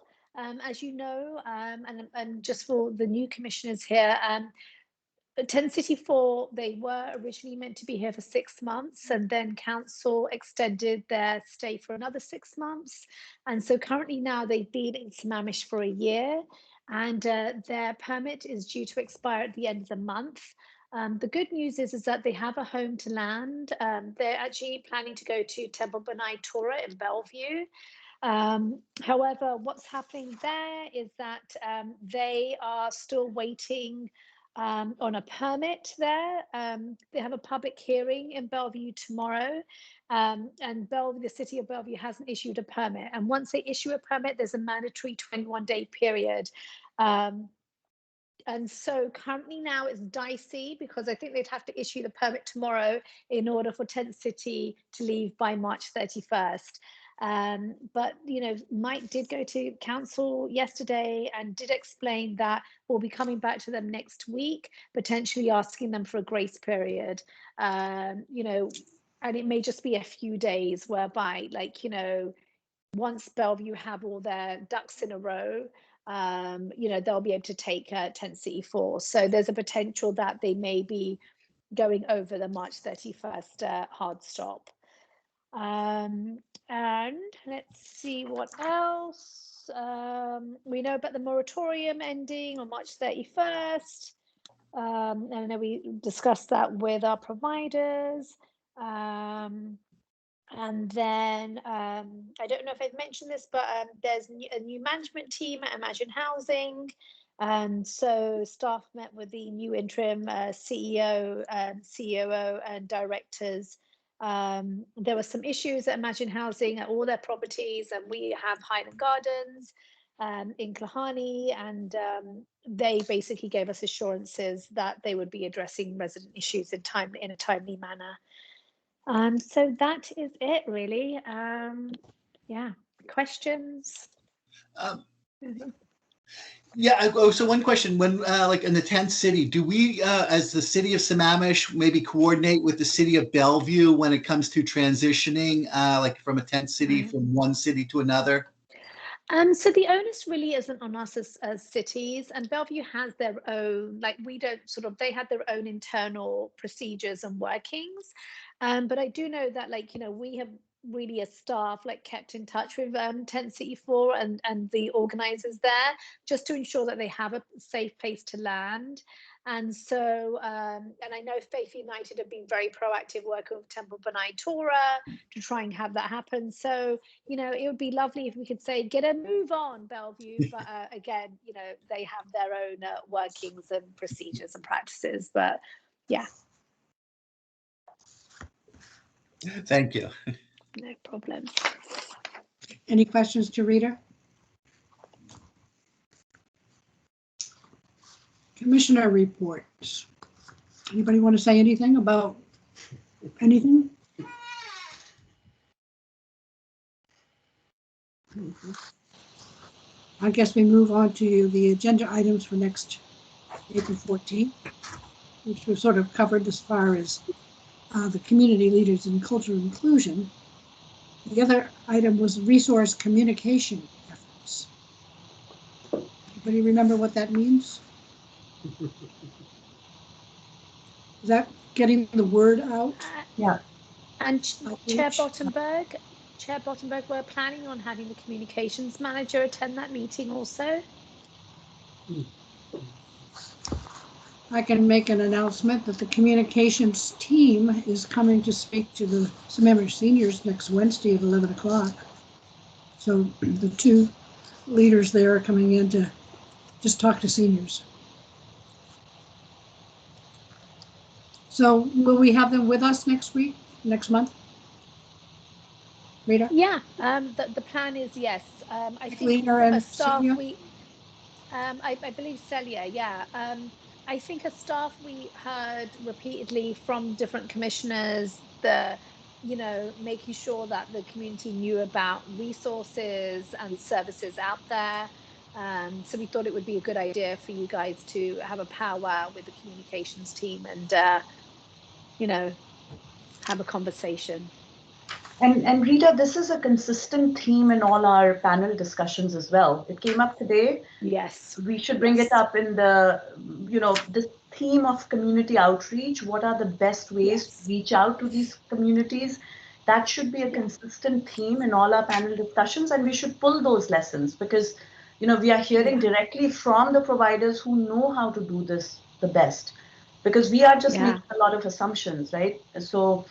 as you know, and just for the new commissioners here, Tent City 4, they were originally meant to be here for 6 months, and then council extended their stay for another 6 months. And so currently now they've been in Sammamish for a year, and their permit is due to expire at the end of the month. The good news is that they have a home to land. They're actually planning to go to Temple Benai Torah in Bellevue. However, what's happening there is that they are still waiting on a permit there. They have a public hearing in Bellevue tomorrow, and the city of Bellevue hasn't issued a permit. And once they issue a permit, there's a mandatory 21-day period. And so currently now it's dicey, because I think they'd have to issue the permit tomorrow in order for Tent City to leave by March 31st. But Mike did go to council yesterday and did explain that we'll be coming back to them next week, potentially asking them for a grace period. And it may just be a few days whereby, once Bellevue have all their ducks in a row, they'll be able to take Tent City 4. So there's a potential that they may be going over the March 31st hard stop. And let's see what else. We know about the moratorium ending on March 31st. And I know we discussed that with our providers. And then I don't know if I've mentioned this, but there's a new management team at Imagine Housing. And so staff met with the new interim CEO, COO, and directors. There were some issues at Imagine Housing at all their properties, and we have Highland Gardens in Klahani, and they basically gave us assurances that they would be addressing resident issues in a timely manner. So that is it, really. Yeah, questions? Yeah. So one question: when, like in the tent city, do we, as the city of Sammamish, maybe coordinate with the city of Bellevue when it comes to transitioning, like from a tent city from one city to another? So the onus really isn't on us as cities, and Bellevue has their own, they had their own internal procedures and workings. But I do know that, we have really as staff, kept in touch with Tent City 4 and the organizers there, just to ensure that they have a safe place to land. And so, and I know Faith United have been very proactive working with Temple Benai Torah to try and have that happen. So, you know, it would be lovely if we could say, get a move on, Bellevue. But again, you know, they have their own workings and procedures and practices. But yeah. Thank you. No problem. Any questions to Rita? Commissioner reports. Anybody want to say anything about anything? I guess we move on to the agenda items for next April 14th, which we've sort of covered as far as the community leaders in cultural inclusion. The other item was resource communication efforts. Anybody remember what that means? Is that getting the word out? Yeah. And Chair Bottenberg, we're planning on having the communications manager attend that meeting also. I can make an announcement that the communications team is coming to speak to the Sammamish seniors next Wednesday at 11 o'clock. So the two leaders there are coming in to just talk to seniors. So will we have them with us next month? Rita? Yeah, the plan is yes. I think Leader and a staff Celia? I believe Celia, yeah. I think as staff we heard repeatedly from different commissioners you know, making sure that the community knew about resources and services out there. So we thought it would be a good idea for you guys to have a powwow with the communications team and you know, have a conversation. And Rita, this is a consistent theme in all our panel discussions as well. It came up today. Yes. We should bring it up in the, you know, this theme of community outreach. What are the best ways to reach out to these communities? That should be a consistent theme in all our panel discussions, and we should pull those lessons because, you know, we are hearing directly from the providers who know how to do this the best, because we are just making a lot of assumptions, right? So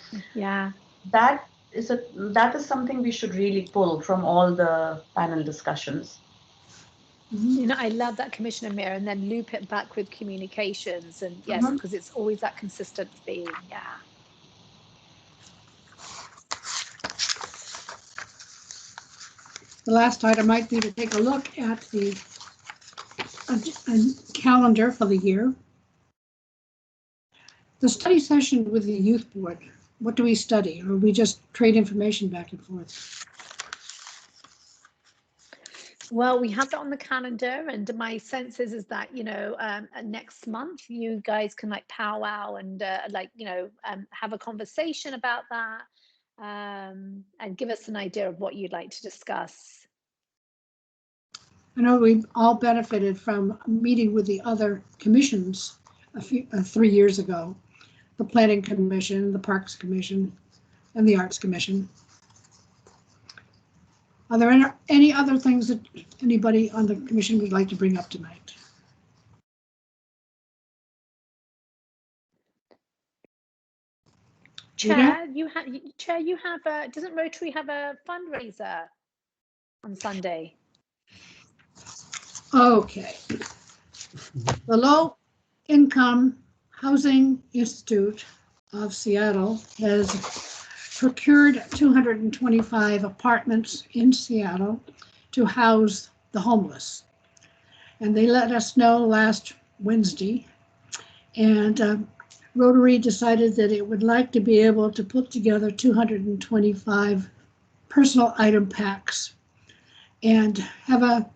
that is something we should really pull from all the panel discussions. You know, I love that, Commissioner Mir, and then loop it back with communications. And yes, because it's always that consistent theme. Yeah. The last item might be to take a look at the calendar for the year. The study session with the youth board, what do we study? Or we just trade information back and forth? Well, we have that on the calendar, and my sense is that, you know, next month you guys can like powwow and like, you know, have a conversation about that and give us an idea of what you'd like to discuss. I know we all benefited from meeting with the other commissions 3 years ago, the Planning Commission, the Parks Commission, and the Arts Commission. Are there any other things that anybody on the commission would like to bring up tonight? Chair, you have doesn't Rotary have a fundraiser on Sunday? Okay. The Low Income Housing Institute of Seattle has procured 225 apartments in Seattle to house the homeless. And they let us know last Wednesday. And Rotary decided that it would like to be able to put together 225 personal item packs and have a,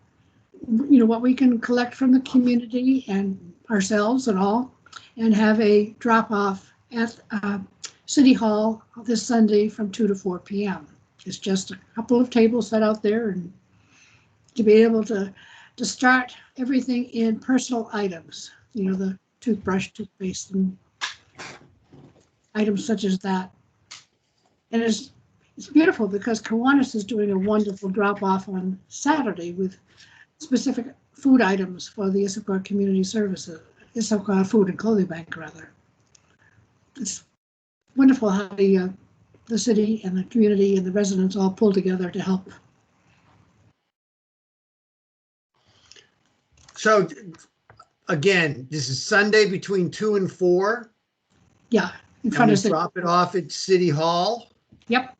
you know, what we can collect from the community and ourselves and all, and have a drop off at City Hall this Sunday from 2 to 4 p.m. It's just a couple of tables set out there, and to be able to start everything in personal items, you know, the toothbrush, toothpaste, and items such as that. And it's beautiful because Kiwanis is doing a wonderful drop off on Saturday with specific food items for the Issaquah Community Services the so-called food and clothing bank, rather. It's wonderful how the city and the community and the residents all pull together to help. So again, this is Sunday between 2 and 4. Yeah, in And front we of city. drop it off at City Hall. Yep,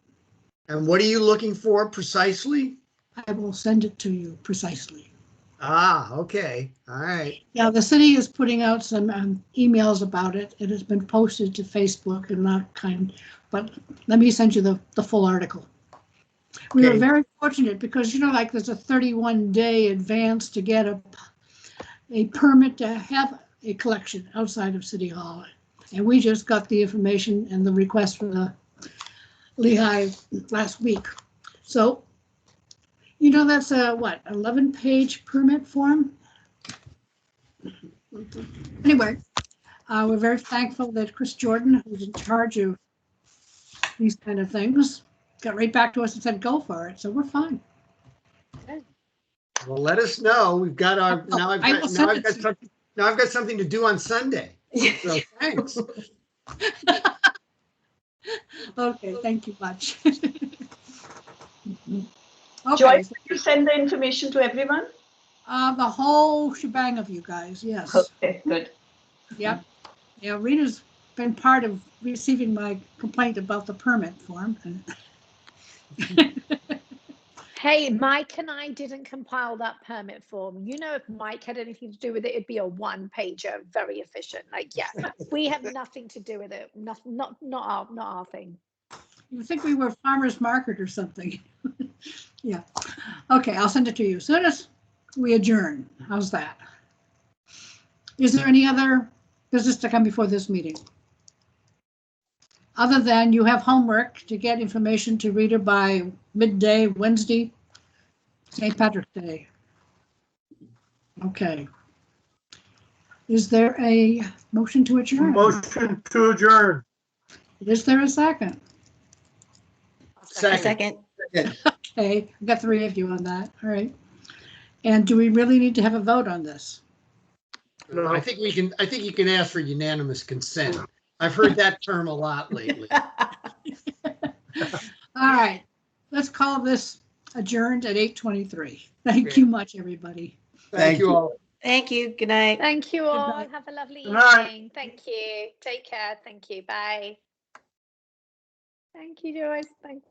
And what are you looking for precisely? I will send it to you precisely. Ah, okay. All right. Yeah, the city is putting out some emails about it. It has been posted to Facebook and that kind, but let me send you the full article. We were Okay. very fortunate because, you know, like there's a 31-day advance to get a permit to have a collection outside of City Hall. And we just got the information and the request from the Lehigh last week. So, you know, that's a, what, 11-page permit form? Anyway, we're very thankful that Chris Jordan, who's in charge of these kind of things, got right back to us and said, go for it. So we're fine. Well, let us know. We've got our, now I've got something to do on Sunday. So thanks. Okay, thank you much. Joyce, did you send the information to everyone? The whole shebang of you guys, yes. Okay, good. Yep. Yeah, Rita's been part of receiving my complaint about the permit form. Hey, Mike and I didn't compile that permit form. You know, if Mike had anything to do with it, it'd be a one-pager, very efficient. Like, yeah, we have nothing to do with it. Not our thing. You think we were farmers market or something? Yeah. Okay, I'll send it to you as soon as we adjourn. How's that? Is there any other business to come before this meeting? Other than you have homework to get information to Rita by midday Wednesday, St. Patrick's Day. Okay. Is there a motion to adjourn? Motion to adjourn. Is there a second? Second. Okay, I've got 3 of you on that. All right. And do we really need to have a vote on this? No. I think you can ask for unanimous consent. I've heard that term a lot lately. All right, let's call this adjourned at 8:23. Thank you much, everybody. Thank you all. Thank you. Good night. Thank you all. night. Have a lovely Good night. evening. Thank you. Take care. Thank you. Bye. Thank you, Joyce. Thanks.